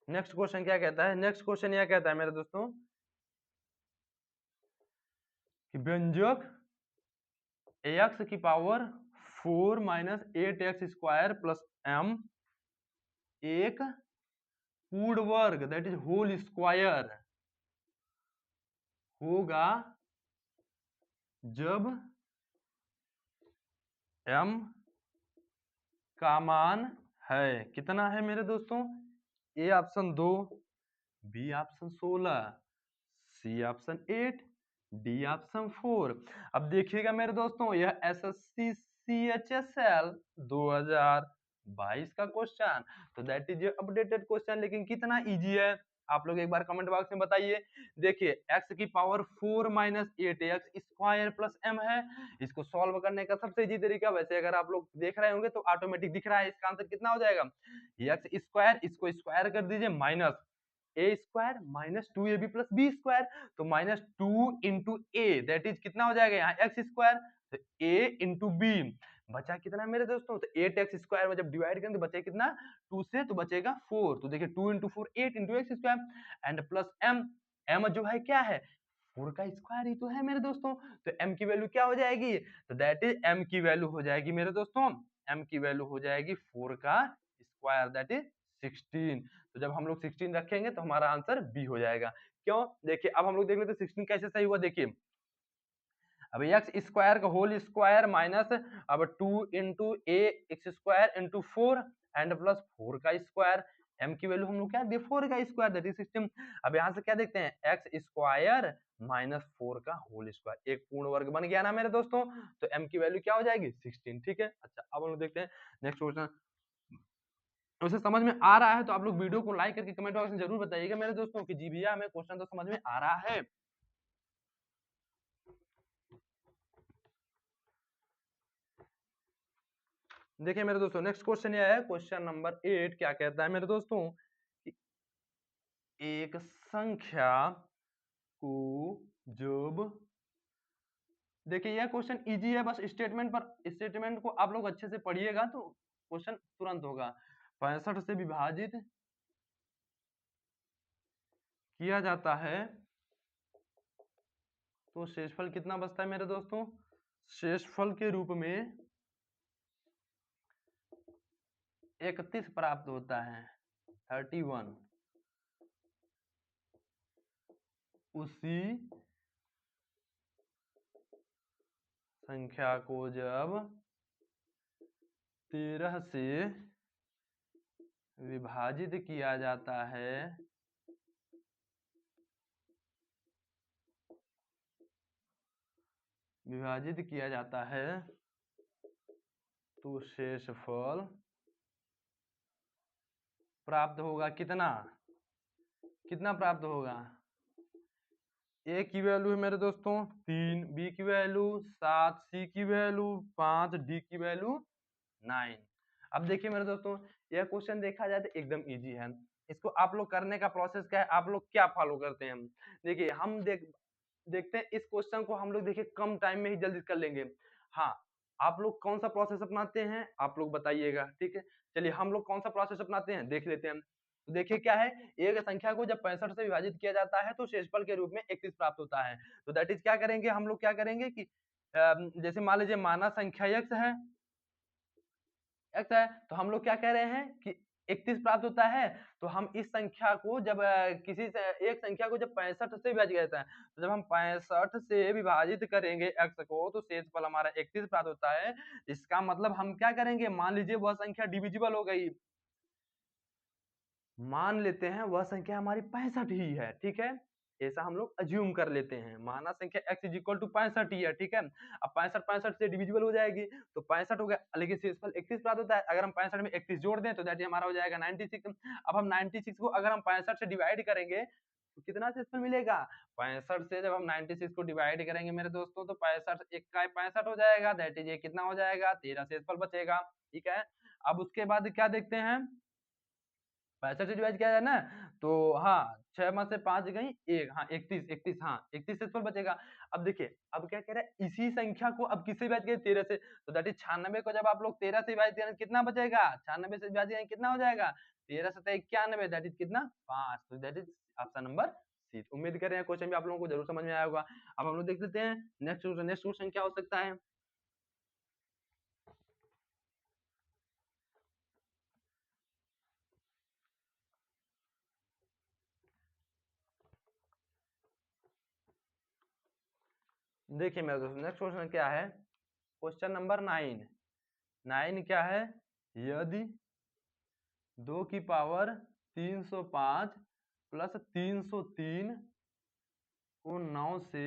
नेक्स्ट क्वेश्चन क्या कहता है, नेक्स्ट क्वेश्चन यह कहता है मेरे दोस्तों कि व्यंजक x की power 4 minus 8x square plus m एक पूर्ण वर्ग दैट इज होल स्क्वायर होगा जब m का मान है, कितना है मेरे दोस्तों, A option 2, B option 16, C option 8, D option 4। अब देखिएगा मेरे दोस्तों यह एसएससी सीएचएसएल 2022 का क्वेश्चन, तो दैट इज अपडेटेड क्वेश्चन, लेकिन कितना इजी है आप लोग एक बार कमेंट बॉक्स में बताइए। देखिए x की power 4 minus 8x square plus m है, इसको सॉल्व करने का सबसे इजी तरीका, वैसे अगर आप लोग देख रहे होंगे तो ऑटोमेटिक दिख रहा है, इसका आंसर कितना हो जाएगा, x स्क्वायर, इसको स्क्वायर कर दीजिए, minus A square minus 2ab plus B square, तो minus 2 into A that is कितना हो जाएगा यहाँ एक्स स्क्वायर, तो ए इंटू बी, बचा कितना मेरे दोस्तों, तो 8x स्क्वायर में जब डिवाइड करेंगे तो बचेगा कितना 2 से, तो बचेगा 4, तो देखिए 2 into 4 8 into x square and plus m, m जो है क्या है 4 का स्क्वायर ही तो है मेरे दोस्तों, तो m की वैल्यू क्या हो जाएगी, तो दैट इज m की वैल्यू हो जाएगी मेरे दोस्तों, m की वैल्यू हो जाएगी 4 का स्क्वायर दैट इज 16, तो जब हम लोग 16 रखेंगे तो हमारा आंसर बी हो जाएगा। क्यों, देखिए अब हम लोग देख लेते हैं 16 कैसे सही हुआ, देखिए अब एक्स स्क्वायर का होल स्क्वायर माइनस अब 2 into A x square into 4 and plus 4 का स्क्वायर, m की वैल्यू हम लोग क्या दे 4 का स्क्वायर दैट इज 16। अब यहाँ से क्या देखते हैं एक्स स्क्वायर माइनस 4 का होल स्क्वायर, एक पूर्ण वर्ग बन गया ना मेरे दोस्तों, तो m की वैल्यू क्या हो जाएगी 16, ठीक है। अच्छा अब हम लोग देखते हैं नेक्स्ट क्वेश्चन, उसे समझ में आ रहा है तो आप लोग वीडियो को लाइक करके कमेंट बॉक्स में जरूर बताइएगा मेरे दोस्तों कि जी भैया हमें क्वेश्चन तो समझ में आ रहा है। देखिए मेरे दोस्तों नेक्स्ट क्वेश्चन यह है, क्वेश्चन नंबर 8 क्या कहता है मेरे दोस्तों, एक संख्या को जब देखिए यह क्वेश्चन इजी है, बस स्टेटमेंट को आप लोग अच्छे से पढ़िएगा तो क्वेश्चन तुरंत होगा। 65 से विभाजित किया जाता है तो शेषफल कितना बचता है मेरे दोस्तों? शेषफल के रूप में 31 प्राप्त होता है, 31। उसी संख्या को जब 13 से विभाजित किया जाता है तो शेषफल प्राप्त होगा कितना प्राप्त होगा? ए की वैल्यू है मेरे दोस्तों 3, बी की वैल्यू 7, सी की वैल्यू 5, डी की वैल्यू 9। अब देखिए मेरे दोस्तों, यह क्वेश्चन देखा जाए तो एकदम इजी है। इसको आप लोग करने का प्रोसेस क्या है, आप लोग क्या फॉलो करते हैं? देखिए हम देखते हैं इस क्वेश्चन को हम लोग देखिए कम टाइम में ही जल्दी कर लेंगे। हाँ, आप लोग कौन सा प्रोसेस अपनाते हैं आप लोग बताइएगा, ठीक है? चलिए हम लोग कौन सा प्रोसेस अपनाते हैं देख लेते हैं। तो देखिए क्या है, एक संख्या को जब 65 से विभाजित किया जाता है तो शेषफल के रूप में 31 प्राप्त होता है। तो दैट इज क्या करेंगे हम लोग, क्या करेंगे कि जैसे मान लीजिए माना संख्या x है, तो हम लोग क्या कह रहे हैं कि 31 प्राप्त होता है, तो हम इस संख्या को जब किसी से एक संख्या को जब 65 से विभाजित किया जाता है, तो जब हम 65 से विभाजित करेंगे x को तो शेषफल हमारा 31 प्राप्त होता है। इसका मतलब हम क्या करेंगे, मान लीजिए वह संख्या डिविजिबल हो गई, मान लेते हैं वह संख्या हमारी 65 ही है, ठीक है? ऐसा हम लोग अज्यूम कर लेते हैं, माना संख्या x इज इक्वल टू 65 ही है, ठीक है? अब 65 से डिविजिबल हो जाएगी तो 65 हो गया, लेकिन शेषफल 31 प्राप्त होता है। अगर हम 65 में 31 जोड़ दें तो दैट हमारा हो जाएगा 96। अब हम 96 को अगर हम 65 से डिवाइड करेंगे तो कितना शेषफल मिलेगा? 65 से जब हम 96 को डिवाइड करेंगे मेरे दोस्तों तो 65 एक का 65 हो जाएगा, दैट इज ये कितना हो जाएगा? 13 शेषफल बचेगा, ठीक है? अब उसके बाद क्या देखते हैं, 65 से डिवाइड किया जाए ना, तो हाँ 6 में से 5 गई 1, हाँ 31, हाँ 31 शेषफल बचेगा। अब देखिए अब क्या कह रहा है, इसी संख्या को अब किससे विभाजित करें? 13 से, तो दैट इज 96 को जब आप लोग 13 से विभाजित करें कितना बचेगा? 96 से विभाजित करें कितना हो जाएगा? 13 से 91, दैट इज कितना? 5। तो that is option number C. उम्मीद कर रहे हैं क्वेश्चन भी आप लोगों को जरूर समझ में आया होगा। अब हम लोग देख लेते हैं नेक्स्ट क्वेश्चन क्या हो सकता है। देखिए मेरे दोस्तों नेक्स्ट क्वेश्चन क्या है, क्वेश्चन नंबर 9 क्या है, यदि 2 की पावर 305 प्लस 303 को 9 से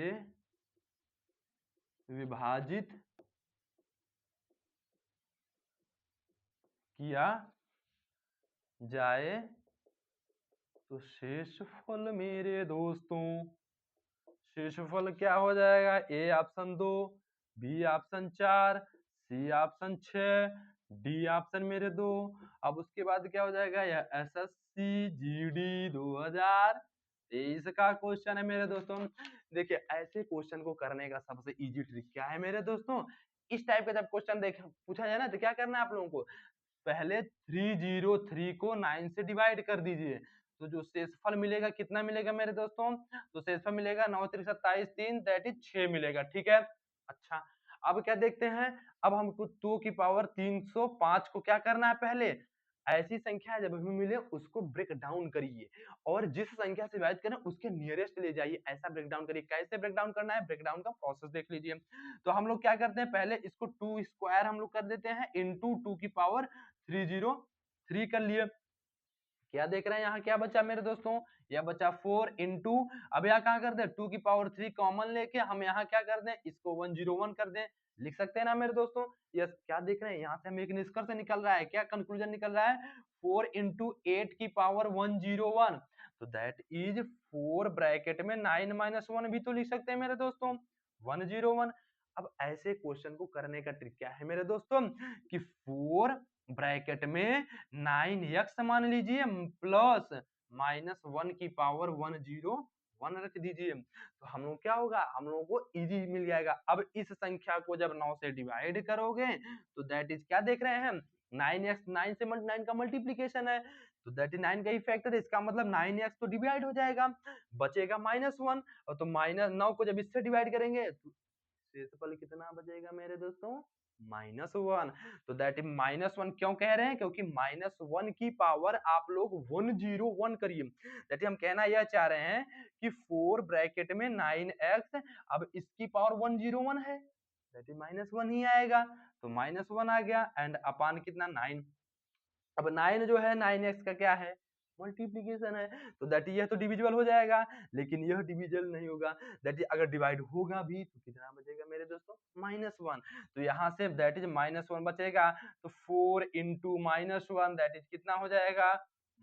विभाजित किया जाए तो शेषफल मेरे दोस्तों, शेषफल क्या हो जाएगा? A option 2, B option 4, C option 6, D option मेरे 2। अब उसके बाद क्या हो जाएगा? यह एसएससी जीडी 2023 का क्वेश्चन है मेरे दोस्तों। देखिए ऐसे क्वेश्चन को करने का सबसे इजी ट्रिक क्या है मेरे दोस्तों, इस टाइप का जब क्वेश्चन देख पूछा जाए ना तो क्या करना है आप लोगों को, पहले 303 को 9 से डिवाइड कर दीजिए, तो जो शेषफल मिलेगा कितना मिलेगा मेरे दोस्तों? तो शेषफल मिलेगा 9 3 27 3, दैट इज 6 मिलेगा, ठीक है? अच्छा अब क्या देखते हैं, अब हमको 2 की पावर 305 को क्या करना है, पहले ऐसी संख्या जब भी मिले उसको ब्रेक डाउन करिए और जिस संख्या से विभाजित करें उसके नियरेस्ट ले जाइए, ऐसा ब्रेक डाउन करिए। कैसे ब्रेक डाउन करना है, ब्रेक डाउन का प्रोसेस देख लीजिए। तो हम लोग क्या करते हैं, पहले इसको 2 स्क्वायर हम लोग कर देते हैं इनटू 2 की पावर 303 कर लिए। क्या देख रहे हैं यहाँ क्या बचा मेरे दोस्तों, यह बचा 4 इंटू, अब यहाँ कहाँ कर दे 2 की पावर 3 कॉमन लेके हम यहाँ क्या कर दें, इसको 101 कर दें, लिख सकते हैं ना मेरे दोस्तों। यस, क्या देख रहे हैं यहाँ से हमें एक निष्कर्ष निकल रहा है, क्या कंक्लूजन निकल रहा है, 4 इंटू 8 की पावर 101, तो दैट इज 4 ब्रैकेट में 9 माइनस 1 भी तो लिख सकते हैं मेरे दोस्तों, 101। अब ऐसे क्वेश्चन को करने का ट्रिक क्या है मेरे दोस्तों कि 4 ब्रैकेट में 9x मान लीजिए प्लस माइनस 1 की पावर 101, 1 रख दीजिए, तो हम लोग क्या होगा, हम लोगों को इजी मिल जाएगा। अब इस संख्या को जब 9 से डिवाइड करोगे तो दैट इज क्या देख रहे हैं हम, 9x, 9 से 9 का मल्टीप्लीकेशन है, तो दैट इज 9 का ही फैक्टर है, इसका मतलब 9x तो डिवाइड हो जाएगा, बचेगा -1, और तो -9 को जब इससे डिवाइड करेंगे तो शेषफल कितना बचेगा मेरे दोस्तों, -1। तो दैट इज -1 क्यों कह रहे हैं, क्योंकि -1 की पावर आप लोग 101 करिए, दैट हम कहना यह चाह रहे हैं कि 4 ब्रैकेट में 9x, अब इसकी पावर 101 है, दैट इज -1 ही आएगा, तो -1 आ गया, एंड अपान कितना 9। अब 9 जो है 9x का क्या है, मल्टीप्लीकेशन है, तो दैट यह तो डिविजिबल हो जाएगा, लेकिन यह डिविजिबल नहीं होगा, दैट अगर डिवाइड होगा भी तो कितना बचेगा मेरे दोस्तों, -1। तो यहाँ से दैट इज -1 बचेगा, तो 4 इंटू -1 दैट इज कितना हो जाएगा,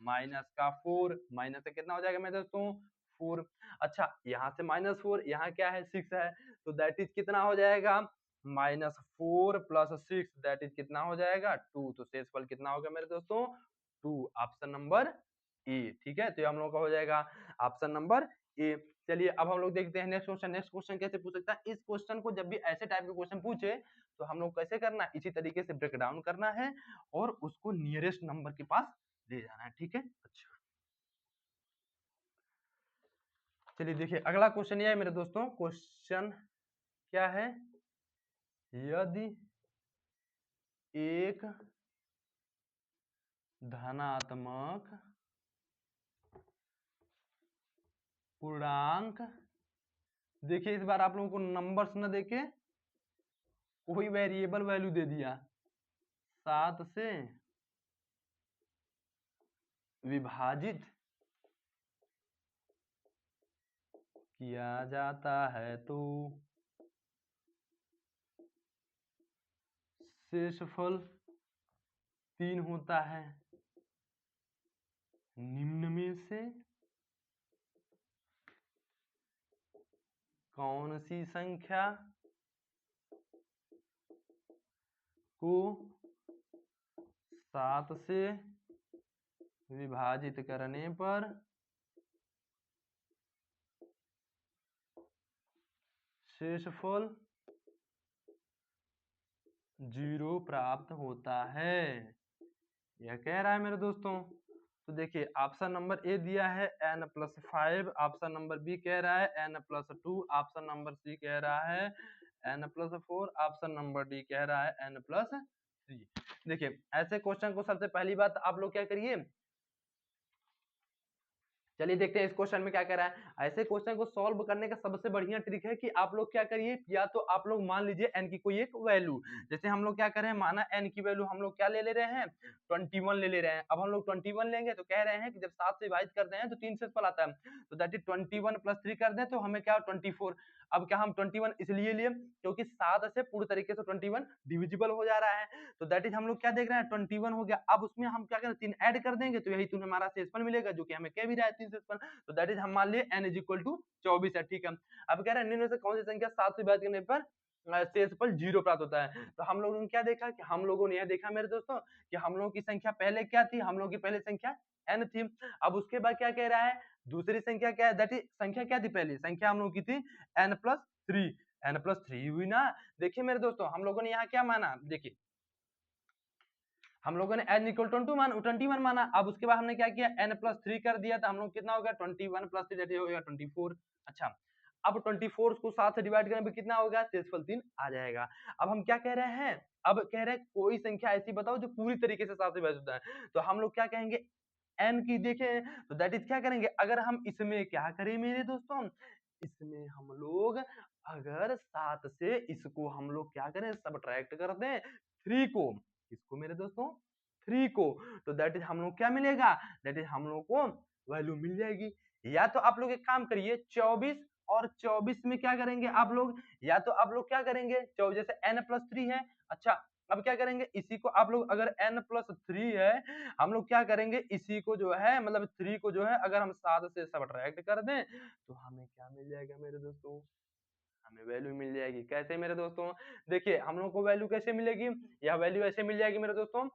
-4, माइनस से कितना हो जाएगा मेरे दोस्तों, 4। अच्छा, यहाँ से -4, यहाँ क्या है 6 है, तो दैट इज कितना हो जाएगा, -4 + 6 दैट इज कितना हो जाएगा, 2। तो शेषफल कितना होगा मेरे दोस्तों, 2, ऑप्शन नंबर ए। ठीक है, तो ये हम लोग का हो जाएगा ऑप्शन नंबर ए। चलिए अब हम लोग देखते हैं नेक्स्ट क्वेश्चन। नेक्स्ट क्वेश्चन कैसे पूछ सकता है, इस क्वेश्चन को जब भी ऐसे टाइप के क्वेश्चन पूछे तो हम लोग कैसे करना है, इसी तरीके से ब्रेक डाउन करना है और उसको नियरेस्ट नंबर के पास ले जाना है। ठीक है, अच्छा चलिए देखिए अगला क्वेश्चन ये है मेरे दोस्तों, क्वेश्चन क्या है, यदि एक धनात्मक पूर्णांक, देखिए इस बार आप लोगों को नंबर्स न देके कोई वेरिएबल वैल्यू दे दिया, 7 से विभाजित किया जाता है तो शेषफल 3 होता है, निम्न में से कौन सी संख्या को 7 से विभाजित करने पर शेषफल 0 प्राप्त होता है, यह कह रहा है मेरे दोस्तों। तो देखिए ऑप्शन नंबर ए दिया है n+5, ऑप्शन नंबर बी कह रहा है n+2, ऑप्शन नंबर सी कह रहा है n+4, ऑप्शन नंबर डी कह रहा है n+3। देखिए ऐसे क्वेश्चन को सबसे पहली बात आप लोग क्या करिए, चलिए देखते हैं इस क्वेश्चन में क्या कह रहा है। ऐसे क्वेश्चन को सॉल्व करने का सबसे बढ़िया ट्रिक है कि आप लोग क्या करिए, या तो आप लोग मान लीजिए n की कोई एक वैल्यू, जैसे हम लोग क्या कर रहे हैं, माना n की वैल्यू हम लोग क्या ले रहे हैं, 21 ले रहे हैं। अब हम लोग 21 लेंगे तो कह रहे हैं कि जब 7 से विभाजित करते हैं तो 3 शेषफल आता है, तो दैट इज 21 + 3 कर दें तो हमें क्या 24। अब क्या हम 21 इसलिए लिए क्योंकि 7 से पूरी तरीके से 21 डिविजिबल हो जा रहा है, तो दैट इज हम लोग क्या देख रहे हैं 21 हो गया। अब उसमें हम क्या करें 3 ऐड कर देंगे तो यही तुम्हें हमारा शेषफल मिलेगा, जो कि हमें कह भी रहा है 3 शेषफल, तो दैट इज हम मान लिए n = 24 है। ठीक है, अब कह रहे हैं निम्न से कौन सी संख्या 7 से विभाजित करने पर शेषफल 0 प्राप्त होता है। तो हम लोगों ने क्या देखा कि हम लोगों ने यह देखा मेरे दोस्तों कि हम लोगों की संख्या पहले क्या थी, हम लोगों की पहले संख्या n थी। अब उसके बाद क्या कह रहा है, दूसरी संख्या क्या है, दैट इज संख्या क्या थी, पहली संख्या हम लोगों की थी n+3, n+3 हुई ना। देखिए मेरे दोस्तों हम लोगों ने यहाँ क्या माना, देखिए हम लोगों ने n = 21 माना। अब उसके बाद हमने क्या किया n+3 कर दिया, तो हम लोग कितना हो गया 21 + 3 हो गया 24। अच्छा, अब 24 को 7 से डिवाइड करने पे कितना होगा, शेषफल 3 आ जाएगा। अब हम क्या कह रहे हैं, अब कह रहे हैं कोई संख्या ऐसी बताओ जो पूरी तरीके से 7 से विभाजित होता है, तो हम लोग क्या कहेंगे n की देखें तो दैट इज क्या करेंगे, अगर हम इसमें क्या करें मेरे दोस्तों, इसमें हम लोग अगर 7 से इसको हम लोग क्या करें सबट्रैक्ट कर दें 3 को, इसको मेरे दोस्तों 3 को, तो दैट इज हम लोग क्या मिलेगा, दैट इज हम लोग को वैल्यू मिल जाएगी। या तो आप लोग एक काम करिए 24 और 24 में क्या करेंगे आप लोग, या तो आप लोग क्या करेंगे 24 जैसे n+3 है। अच्छा, अब क्या करेंगे इसी को आप लोग अगर n+3 है, हम लोग क्या करेंगे इसी को जो है मतलब 3 को जो है अगर हम 7 से सबट्रैक्ट कर दें तो हमें क्या मिल जाएगा मेरे दोस्तों, हमें वैल्यू मिल जाएगी। कैसे मेरे दोस्तों, देखिए हम लोग को वैल्यू कैसे मिलेगी, यह वैल्यू ऐसे मिल जाएगी मेरे दोस्तों,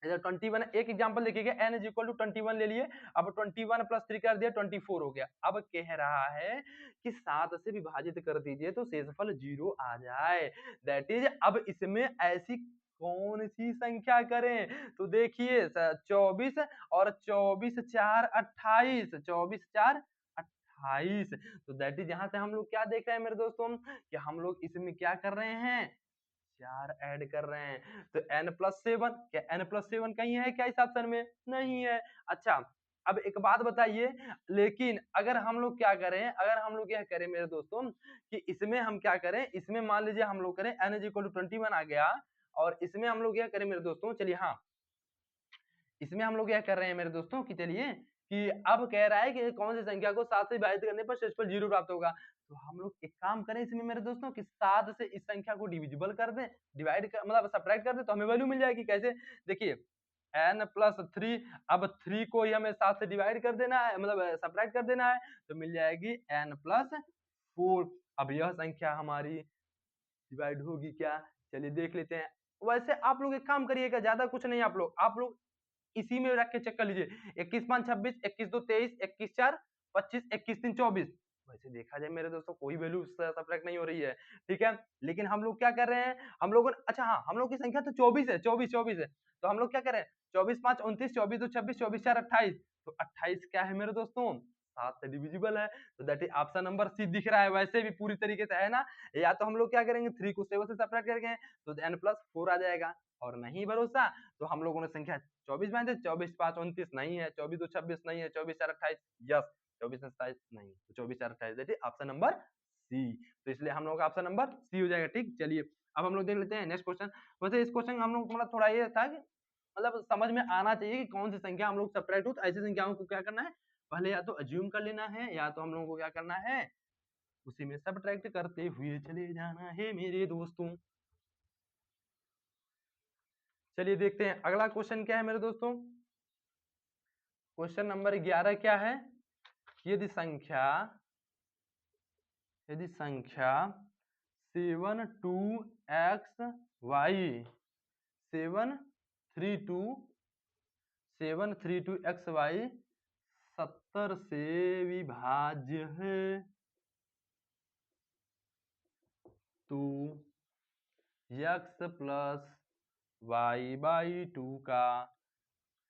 इधर 21 एक एग्जांपल देखिएगा, n इज इक्वल टू 21 ले लिए, अब 21 प्लस 3 कर दिया 24 हो गया। अब कह रहा है कि 7 से विभाजित कर दीजिए तो शेषफल 0 आ जाए। दैट इज अब इसमें ऐसी कौन सी संख्या करें, तो देखिए 24 और 24 4 28, 24 4 28, तो दैट इज यहाँ से हम लोग क्या देख रहे हैं मेरे दोस्तों कि हम लोग इसमें क्या कर रहे हैं, 4 ऐड कर रहे हैं। तो n+7, क्या n+7 कहीं है क्या इस ऑप्शन में, नहीं है। अच्छा अब एक बात बताइए, लेकिन अगर हम लोग क्या करें, अगर हम लोग क्या करें मेरे दोस्तों कि इसमें हम क्या करें, इसमें मान लीजिए हम लोग करें n = 21 आ गया, और इसमें हम लोग क्या करें मेरे दोस्तों, चलिए हाँ इसमें हम लोग क्या कर रहे हैं मेरे दोस्तों कि चलिए कि अब कह रहा है कि कौन सी संख्या को 7 से विभाजित करने पर शेषफल 0 प्राप्त होगा। तो हम लोग एक काम करें इसमें मेरे दोस्तों कि 7 से इस संख्या को डिविजिबल कर दें, डिवाइड कर मतलब सब्ट्रैक्ट कर दें, तो हमें वैल्यू मिल जाएगी। कैसे, देखिए n+3, अब 3 को ही हमें 7 से डिवाइड कर देना है, मतलब सब्ट्रैक्ट कर देना है, तो मिल जाएगी n+4। अब यह संख्या हमारी डिवाइड होगी क्या, चलिए देख लेते हैं। वैसे आप लोग एक काम करिएगा, ज्यादा कुछ नहीं, आप लोग इसी में रख के चेक कर लीजिए, 21 5 26, 21 2 23, 21 4 25, 21 3 24। वैसे देखा जाए मेरे दोस्तों कोई वैल्यू सब्ट्रैक्ट नहीं हो रही है, ठीक है। लेकिन हम लोग क्या कर रहे हैं, हम लोग अच्छा हाँ हम लोग की संख्या तो 24 है, 24 है, तो हम लोग क्या करें 24 5 29, 24 2 26, 24 4 28, तो 28 क्या है मेरे दोस्तों, 7 से डिविजिबल है, तो that is option number C दिख रहा है। वैसे भी पूरी तरीके से है ना, या तो हम लोग क्या करेंगे 3 को 7 से सब्ट्रैक्ट करेंगे तो n+4 आ जाएगा, और नहीं भरोसा तो हम लोगों ने संख्या 24 बांधे, 24 5 29 नहीं है, 24 2 26 नहीं है, 24 4 28 यस, 24 27 नहीं, तो 24 4 28 that is option number C. तो इसलिए हम लोग का ऑप्शन नंबर सी हो जाएगा, ठीक। चलिए अब हम लोग देख लेते हैं नेक्स्ट क्वेश्चन। वैसे इस क्वेश्चन हम लोग मतलब थोड़ा ये था कि मतलब समझ में आना चाहिए कि कौन सी संख्या हम लोग सब्ट्रैक्ट हो, तो ऐसी संख्याओं को क्या करना है, पहले या तो अज्यूम कर लेना है, या तो हम लोगों को क्या करना है उसी में सब्ट्रैक्ट करते हुए चले जाना है मेरे दोस्तों। चलिए देखते हैं अगला क्वेश्चन क्या है मेरे दोस्तों। क्वेश्चन नंबर 11 क्या है, यदि संख्या 732xy 732xy 70 से विभाज्य है, तो x प्लस y/2 का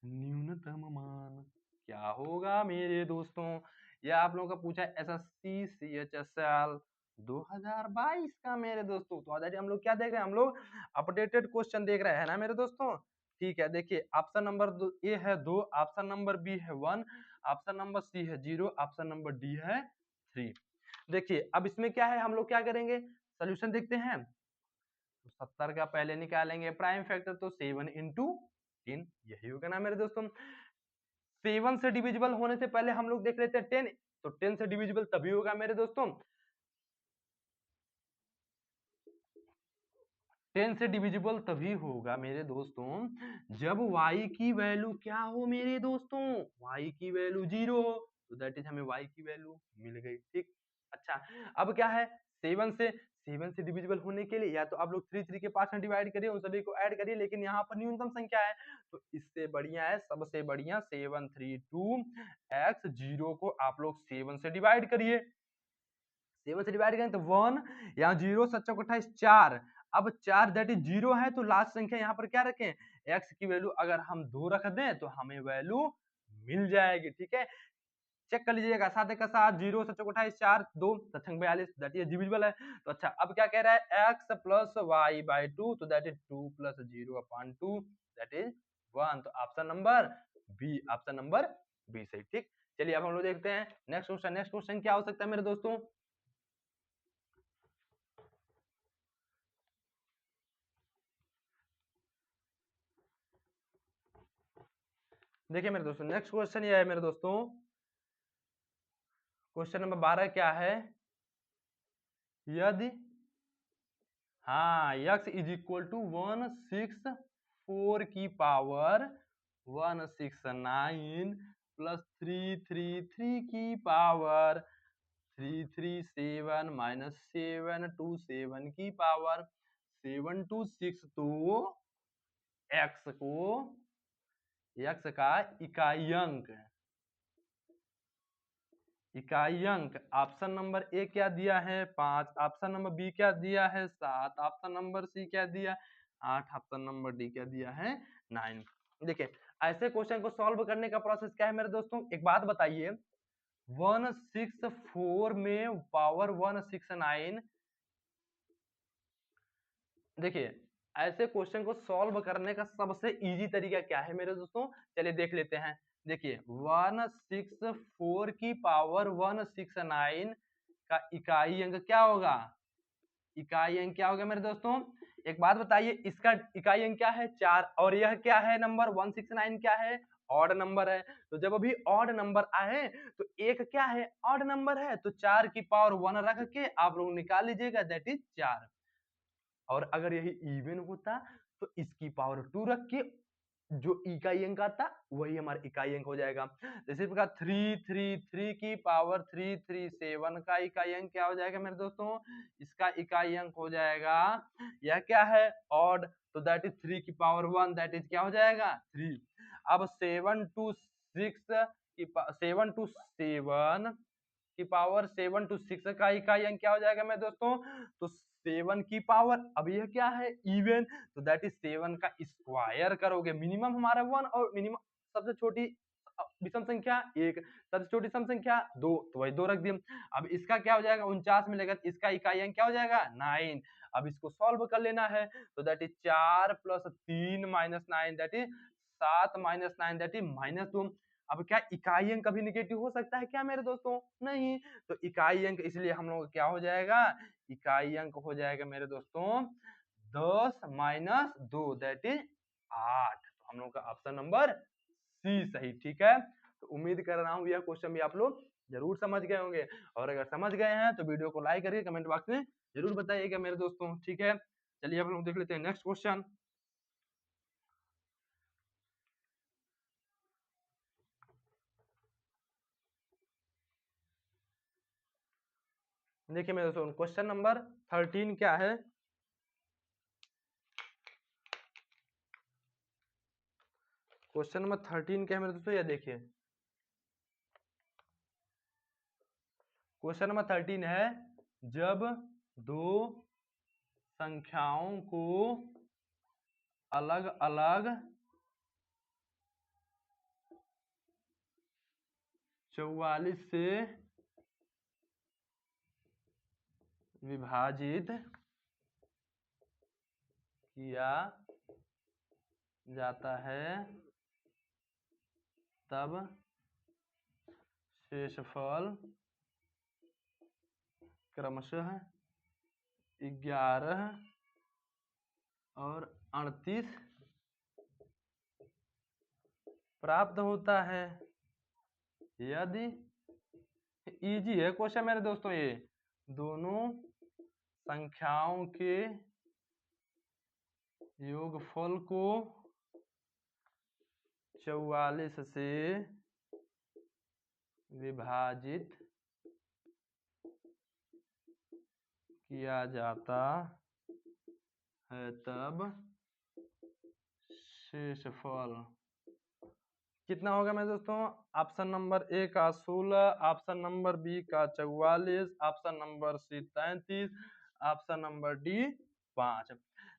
न्यूनतम मान क्या होगा मेरे दोस्तों। यह आप लोगों का पूछा है SSC CHSL 2022 का मेरे दोस्तों। तो आज हम लोग क्या देख रहे हैं, हम लोग अपडेटेड क्वेश्चन देख रहे हैं ना मेरे दोस्तों। ठीक है, देखिए ऑप्शन नंबर ए है 2, ऑप्शन नंबर बी है 1, ऑप्शन नंबर सी है 0, ऑप्शन नंबर डी है 3। देखिए अब इसमें क्या है, हम लोग क्या करेंगे, सोल्यूशन देखते हैं। तो 70 का पहले निकालेंगे प्राइम फैक्टर, तो 7 इंटू 3 यही होगा ना मेरे दोस्तों। 7 से डिविजिबल होने से पहले हम लोग देख लेते हैं 10, तो 10 से डिविजिबल तभी होगा मेरे दोस्तों, 10 से डिविजिबल तभी होगा मेरे दोस्तों जब y की वैल्यू क्या हो मेरे दोस्तों, y की वैल्यू 0 हो, तो दैट इज हमें y की वैल्यू मिल गई, ठीक। अच्छा अब क्या है, 7 से डिविजिबल होने के लिए या तो आप लोग 3 के पार्ट में डिवाइड करिए, उन सभी को ऐड करिए, लेकिन यहाँ पर न्यूनतम संख्या है, तो इससे बढ़िया है, सबसे बढ़िया 732 x 0 को आप लोग 7 से डिवाइड करिए, 7 से डिवाइड करें तो 1, यहाँ 0 7 28 4, अब 4 दैट इज 0 है, तो लास्ट संख्या यहाँ पर क्या रखें, x की वैल्यू अगर हम 2 रख दें तो हमें वैल्यू मिल जाएगी, ठीक है। चेक कर लीजिएगा, 7 का 7, 0 7 28 4 2 7 42 दैट इज डिविजिबल है। तो अच्छा अब क्या कह रहा है, x प्लस y/2, तो that is 2 plus 0/2 that is 1, तो option number B, option number B सही, ठीक। चलिए अब हम लोग देखते हैं नेक्स्ट क्वेश्चन क्या हो सकता है मेरे दोस्तों। देखिए मेरे दोस्तों नेक्स्ट क्वेश्चन ये है मेरे दोस्तों, क्वेश्चन नंबर 12 क्या है, यदि हाँ x इज इक्वल टू 164 की पावर 169 प्लस 333 की पावर 337 माइनस 727 की पावर 726, तो x को यक्स का इकाई अंक, इकाई अंक ऑप्शन नंबर ए क्या दिया है 5, ऑप्शन नंबर बी क्या दिया है 7, ऑप्शन नंबर सी क्या दिया 8, ऑप्शन नंबर डी क्या दिया है 9। देखिए ऐसे क्वेश्चन को सॉल्व करने का प्रोसेस क्या है मेरे दोस्तों, एक बात बताइए 164 में पावर 169, देखिए ऐसे क्वेश्चन को सॉल्व करने का सबसे इजी तरीका क्या है मेरे दोस्तों, चलिए देख लेते हैं। देखिए 164 की पावर 169 का इकाई अंक क्या होगा, इकाई अंक क्या होगा मेरे दोस्तों, एक बात बताइए इसका इकाई अंक क्या है 4 और यह क्या है नंबर 169 क्या है ऑड नंबर है, तो जब अभी ऑड नंबर आए तो एक क्या है ऑड नंबर है, तो 4 की पावर 1 रख के आप लोग निकाल लीजिएगा दैट इज 4, और अगर यही इवन होता तो इसकी पावर 2 रख के जो इकाई अंक आता वही हमारा इकाई अंक हो जाएगा। जैसे प्रकार 333 की पावर 337 का इकाई अंक क्या हो जाएगा मेरे दोस्तों, इसका इकाई अंक हो जाएगा, यह क्या है ऑड, तो दैट इज 3 की पावर 1 दैट इज क्या हो जाएगा 3। अब 7 की पावर 7 to 6 का इकाई अंक क्या हो जाएगा मेरे दोस्तों, तो 7 की पावर, अब यह क्या है इवन, तो दैट इज 7 का स्क्वायर करोगे, मिनिमम हमारा 1 और मिनिमम सबसे छोटी विषम संख्या 1, सबसे छोटी सम संख्या 2, तो वही 2 रख दिए। अब इसका क्या हो जाएगा 49 मिलेगा, इसका इकाई अंक क्या हो जाएगा 9। अब इसको सॉल्व कर लेना है, तो that is 4 + 3 - 9 that is 7 - 9 that is -2। अब क्या इकाई अंक कभी निगेटिव हो सकता है क्या मेरे दोस्तों, नहीं, तो इकाई अंक इसलिए हम लोग क्या हो जाएगा, इकाई अंक हो जाएगा मेरे दोस्तों 10 - 2 दैट इज 8, तो हम लोग का ऑप्शन नंबर सी सही, ठीक है। तो उम्मीद कर रहा हूँ यह क्वेश्चन भी आप लोग जरूर समझ गए होंगे, और अगर समझ गए हैं तो वीडियो को लाइक करिए, कमेंट बॉक्स में जरूर बताइएगा मेरे दोस्तों, ठीक है। चलिए आप लोग देख लेते हैं नेक्स्ट क्वेश्चन। देखिए मेरे दोस्तों क्वेश्चन नंबर 13 क्या है, क्वेश्चन नंबर 13 क्या है मेरे दोस्तों, ये देखिए क्वेश्चन नंबर 13 है, जब दो संख्याओं को अलग अलग 44 से विभाजित किया जाता है तब शेषफल क्रमशः 11 और 38 प्राप्त होता है। यदि इजी है क्वेश्चन मेरे दोस्तों, ये दोनों संख्याओं के योगफल को 44 से विभाजित किया जाता है तब शेषफल कितना होगा मेरे दोस्तों, ऑप्शन नंबर ए का 16, ऑप्शन नंबर बी का 44, option number C 33, option number D 5।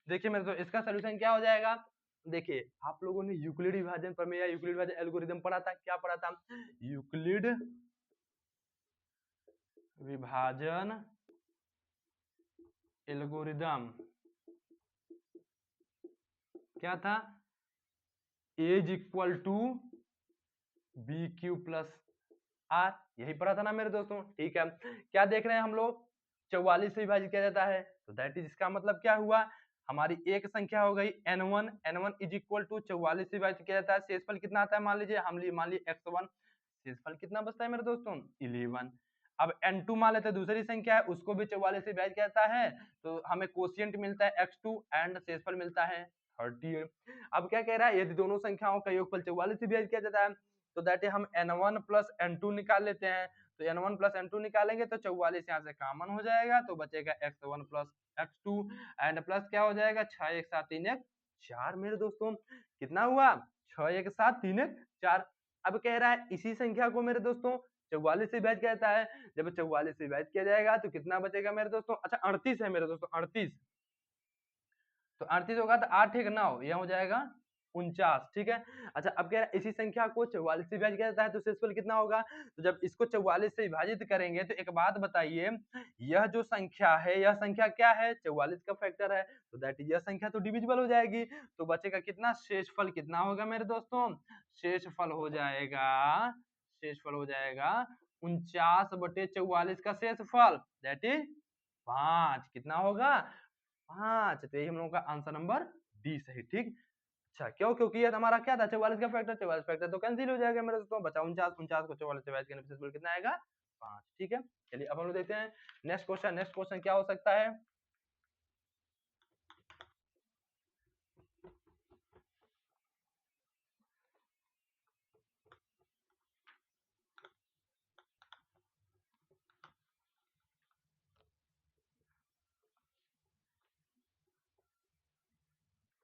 देखिए मेरे दोस्तों इसका सोल्यूशन क्या हो जाएगा, देखिए आप लोगों ने यूक्लिड विभाजन प्रमेय या यूक्लिड विभाजन एल्गोरिथम पढ़ा था, क्या पढ़ा था, यूक्लिड विभाजन एल्गोरिथम क्या था, a is equal to B Q plus R, यही पढ़ा था ना मेरे दोस्तों, ठीक है। क्या देख रहे हैं हम लोग 44 से विभाजित किया जाता है, तो दैट इज इसका मतलब क्या हुआ, हमारी एक संख्या हो गई n1, n1 is equal to 44 से विभाजित किया जाता है, शेषफल कितना आता है मान लीजिए, मान लीजिए x1, शेषफल कितना बचता है मेरे दोस्तों 11। अब n2 मान लेते हैं दूसरी संख्या है, उसको भी 44 से विभाजित किया जाता है, तो हमें कोशिएंट मिलता है x2 एंड शेषफल मिलता है 30। अब क्या कह रहा है, यदि दोनों संख्याओं का योगफल 44 से विभाजित किया जाता है तो दैट हम n1 + n2 निकाल लेते हैं, तो n1 + n2 निकालेंगे तो 44 यहाँ से कॉमन हो जाएगा, तो बचेगा x1 + x2 एंड प्लस क्या हो जाएगा 6 1 7 3 1 4 मेरे दोस्तों, कितना हुआ 6 1 7 3 1 4। अब कह रहा है इसी संख्या को मेरे दोस्तों 44 से विभाजित किया जाता है। जब 44 से विभाजित किया जाएगा तो कितना बचेगा मेरे दोस्तों? अच्छा 38 है मेरे दोस्तों, 38। तो 38 होगा तो 8 एक 9, यह हो जाएगा 49। ठीक है। अच्छा अब कह रहा है इसी संख्या को 44 से विभाजित किया जाता है तो शेषफल कितना होगा? तो जब इसको 44 से विभाजित करेंगे तो एक बात बताइए, यह जो संख्या है यह संख्या क्या है? 44 का फैक्टर है, तो दैट इज यह संख्या तो डिविजिबल हो जाएगी। तो बचेगा कितना? शेषफल कितना होगा मेरे दोस्तों? शेषफल हो जाएगा, शेषफल हो जाएगा 49/44 का शेषफल, दैट इज 5। कितना होगा? 5। तो यही हम लोगों का आंसर नंबर डी सही। ठीक। अच्छा क्यों? क्योंकि ये हमारा क्या था? 44 का फैक्टर, 44 फैक्टर तो कैंसिल हो जाएगा मेरे दोस्तों, बचा 49। 49 को 44 से डिवाइड करने पे शेषफल कितना आएगा? 5। ठीक है। चलिए अब हम लोग देखते हैं नेक्स्ट क्वेश्चन। नेक्स्ट क्वेश्चन क्या हो सकता है?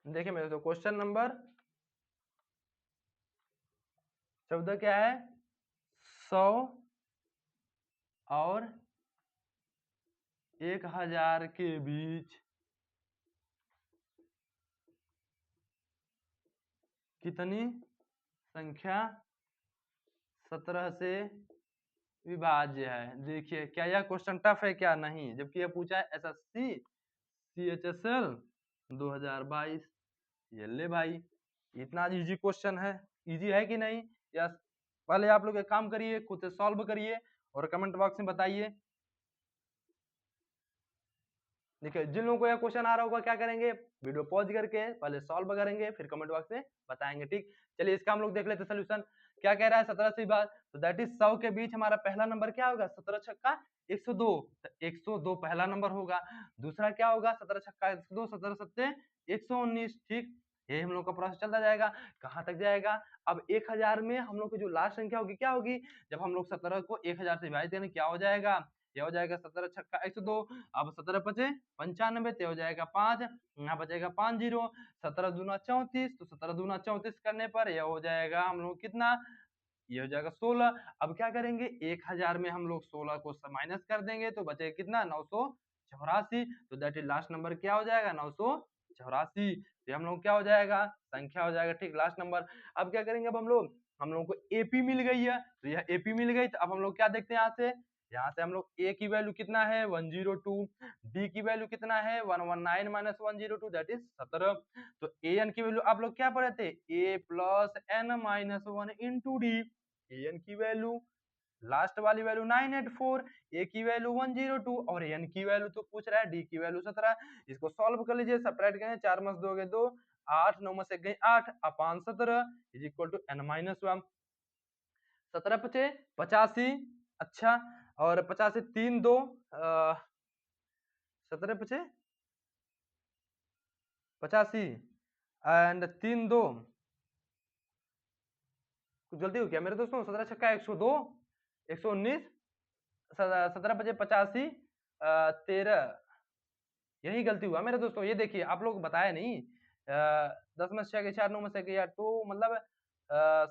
देखिए मेरे दोस्तों क्वेश्चन नंबर 14 क्या है? 100 और 1000 के बीच कितनी संख्या 17 से विभाज्य है? देखिए क्या यह क्वेश्चन टफ है क्या? नहीं, जबकि यह पूछा है एसएससी CHSL 2022। ये ले भाई, इतना इजी क्वेश्चन है। इजी है कि नहीं? या पहले आप लोग एक काम करिए, खुद से सॉल्व करिए और कमेंट बॉक्स में बताइए। देखिए जिन लोगों को यह क्वेश्चन आ रहा होगा क्या करेंगे, वीडियो पॉज करके पहले सॉल्व करेंगे फिर कमेंट बॉक्स में बताएंगे। ठीक। चलिए इसका हम लोग देख लेते हैं सोल्यूशन। क्या कह रहा है? 17 से विभाजित, तो दैट इज 100 के बीच हमारा पहला नंबर क्या होगा? 17 छक्का 102, तो 102 पहला नंबर होगा। दूसरा क्या होगा? 17 छक्का 102, 17 सत्ते 119। ठीक। ये हम लोग का प्रोसेस चलता जाएगा। कहाँ तक जाएगा? अब 1000 में हम लोग की जो लास्ट संख्या होगी क्या होगी? जब हम लोग 17 को 1000 से विभाजित करेंगे क्या हो जाएगा? यह हो जाएगा 17 छक्का 102। अब 17 पचे 95, तो हो जाएगा 5, यहाँ बचेगा 5 जीरो। 17 दूना 34, तो 17 दूना 34 करने पर यह हो जाएगा हम लोग कितना? ये हो जाएगा 16। अब क्या करेंगे? 1000 में हम लोग 16 को माइनस कर देंगे तो बचेगा कितना? 984। तो दैट इज लास्ट नंबर क्या हो जाएगा? 984। तो हम लोग क्या हो जाएगा? संख्या हो जाएगा। ठीक। Last number. अब क्या करेंगे? अब हम लोग को एपी मिल गई है, तो यह एपी मिल गई। तो अब हम लोग क्या देखते हैं? यहाँ से हम लोग ए की वैल्यू कितना है? 102। डी की वैल्यू कितना है? 119 माइनस 102, दैट इज 17। तो ए एन की वैल्यू आप लोग क्या पढ़े थे? A plus N minus 1 into D. A N की वैल्यू लास्ट वाली वैल्यू 984, ए की वैल्यू 102 और एन की वैल्यू तो पूछ रहा है डी की वैल्यू 17। इसको सॉल्व कर लीजिए, सब्ट्रैक्ट करें, 4 में 2 गए 2, 8 9 में से गए 8 upon 17 is equal to n minus 1। 17 पचे 85। अच्छा और 85 3 2 17 पचे 85 एंड 3 2, कुछ गलती हो क्या मेरे दोस्तों? 17 छक्का 102, 119, 17 पचे 85, 13, यही गलती हुआ मेरे दोस्तों। ये देखिए आप लोग बताया नहीं, 10 में से 6 4 9 में से 8, तो मतलब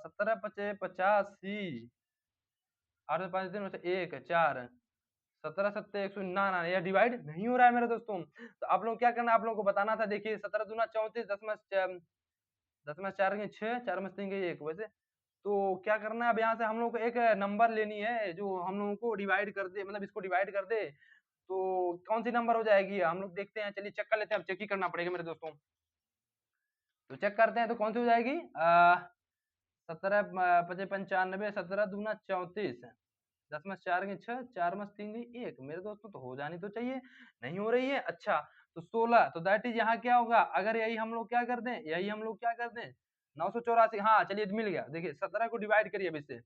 17 पचे 85, 8 में 5 दिन में से 1 4, 17 सत्ते 100, ना ना यह डिवाइड नहीं हो रहा है मेरे दोस्तों। तो आप लोग क्या करना, आप लोगों को बताना था। देखिए 17 दूना 34, 10 में 4 गए 6, 4 में 3 गए 1, वैसे तो क्या करना है? अब यहाँ से हम लोग को एक नंबर लेनी है जो हम लोगों को डिवाइड कर दे, मतलब इसको डिवाइड कर दे। तो कौन सी नंबर हो जाएगी हम लोग देखते हैं। चलिए चेक कर लेते हैं, अब चेक ही करना पड़ेगा मेरे दोस्तों। तो चेक करते हैं तो कौन सी हो जाएगी? 17 पचे 95, 17 दूना 34, 10 में 4 गए 6, 4 में 3 गई 1, मेरे दोस्तों तो हो जानी तो चाहिए, नहीं हो रही है। अच्छा तो 16, तो दैट इज यहाँ क्या होगा? अगर यही हम लोग क्या कर दें, यही हम लोग क्या कर दें 984। हाँ चलिए मिल गया। देखिए 17 को डिवाइड करिए अब इससे।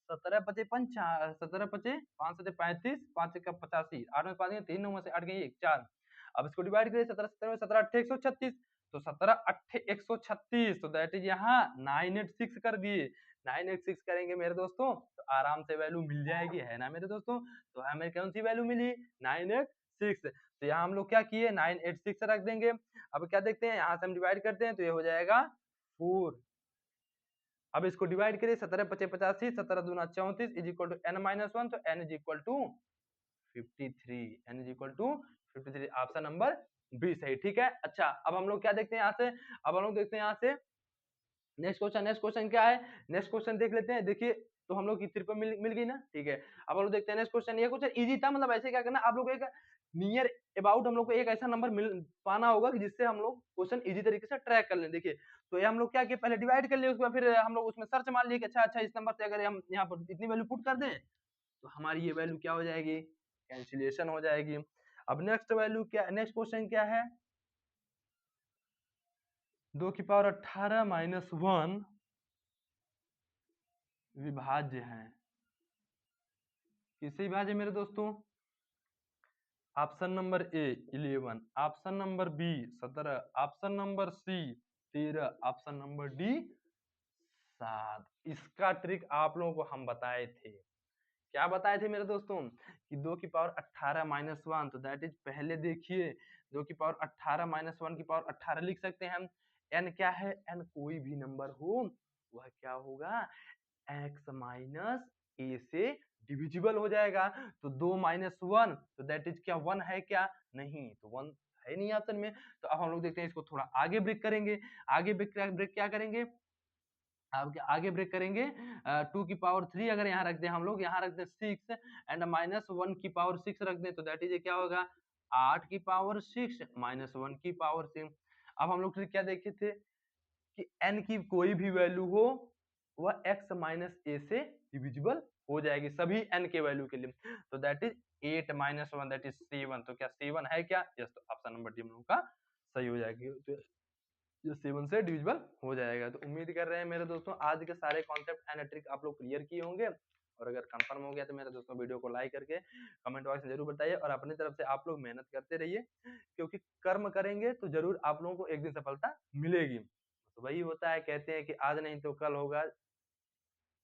17 पचे 5 सते 35, 5 का 85, 8 में 5 गए 3, 9 में से 8 गई 1 4। अब इसको डिवाइड करिए 17 17 में 17 8 136, तो 17 8 136, तो दैट इज यहाँ 986 कर दिए। 986 करेंगे मेरे दोस्तों तो आराम से वैल्यू मिल जाएगी, है ना मेरे दोस्तों? तो हमें कौन सी वैल्यू मिली? 986। तो यहाँ हम लोग क्या किए? 986 रख देंगे। अब क्या देखते हैं, यहाँ से हम डिवाइड करते हैं तो ये हो जाएगा 4। अब इसको डिवाइड करिए, 17 पचे 85, 17 दूना 34 इज इक्वल टू n-1, तो n is equal to 53, n is equal to 53, option number B सही। ठीक है, अच्छा अब हम लोग क्या देखते हैं यहाँ से, अब हम लोग देखते हैं यहाँ से नेक्स्ट क्वेश्चन क्या है, नेक्स्ट क्वेश्चन देख लेते हैं। देखिए तो हम लोग की त्रिपल मिल गई ना, ठीक है। अब हम लोग देखते हैं नेक्स्ट क्वेश्चन, ये क्वेश्चन इजी था, मतलब ऐसे क्या करना, आप लोग एक नियर अबाउट हम लोग को एक ऐसा नंबर मिल पाना होगा कि जिससे हम लोग क्वेश्चन इजी तरीके से ट्रैक कर लें। देखिए तो ये हम लोग क्या किए, पहले डिवाइड कर लिए, उसके बाद फिर हम लोग उसमें सर्च मार लिए कि अच्छा इस नंबर से अगर हम यहाँ पर इतनी वैल्यू पुट कर दें तो हमारी ये वैल्यू क्या हो जाएगी, कैंसिलेशन हो जाएगी। अब नेक्स्ट वैल्यू क्या, नेक्स्ट क्वेश्चन क्या है, 2 की पावर 18 माइनस 1 विभाज्य है, किससे विभाज्य मेरे दोस्तों, option number A 11, option number B 17, option number C 13, option number D 7। इसका ट्रिक आप लोगों को हम बताए थे, क्या बताए थे मेरे दोस्तों, कि 2 की पावर 18 माइनस 1, तो दैट इज पहले देखिए 2 की पावर 18 माइनस 1 की पावर 18 लिख सकते हैं हम। n क्या है, n कोई भी नंबर हो वह क्या होगा, x माइनस ए से डिविजिबल हो जाएगा। तो 2 माइनस 1, तो दैट इज क्या 1 है क्या, नहीं, तो 1 है नहीं ऑप्शन में। तो अब हम लोग देखते हैं इसको थोड़ा आगे ब्रेक करेंगे, आगे ब्रेक क्या करेंगे, आगे ब्रेक करेंगे, 2 की पावर 3 अगर यहाँ रख दें हम लोग, यहाँ रख दें 6 एंड माइनस 1 की पावर 6 रख दें, तो दैट इज क्या होगा 8 की पावर 6 माइनस 1 की पावर 6। अब हम लोग फिर क्या देखे थे कि n की कोई भी वैल्यू हो वह x माइनस ए से डिविजिबल हो जाएगी सभी n के वैल्यू के लिए, तो that is 8 minus 1 that is 7। तो क्या 7 है क्या, यस, तो ऑप्शन नंबर डी हम लोगों का सही हो जाएगी, तो जो 7 से डिविजिबल हो जाएगा। तो उम्मीद कर रहे हैं मेरे दोस्तों आज के सारे कॉन्सेप्ट एंड ट्रिक आप लोग क्लियर किए होंगे, और अगर कंफर्म हो गया तो मेरे दोस्तों वीडियो को लाइक करके कमेंट बॉक्स में जरूर बताइए, और अपनी तरफ से आप लोग मेहनत करते रहिए, क्योंकि कर्म करेंगे तो जरूर आप लोगों को एक दिन सफलता मिलेगी। तो वही होता है, कहते हैं कि आज नहीं तो कल होगा,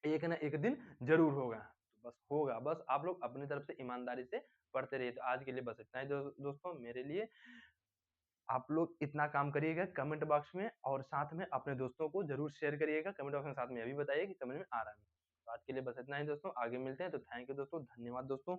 एक ना एक दिन जरूर होगा, तो बस होगा, बस आप लोग अपनी तरफ से ईमानदारी से पढ़ते रहिए। तो आज के लिए बस इतना ही दोस्तों, मेरे लिए आप लोग इतना काम करिएगा कमेंट बॉक्स में, और साथ में अपने दोस्तों को जरूर शेयर करिएगा कमेंट बॉक्स में, साथ में यह भी बताइए कि समझ में आ रहा है। तो आज के लिए बस इतना ही दोस्तों, आगे मिलते हैं, तो थैंक यू दोस्तों, धन्यवाद दोस्तों।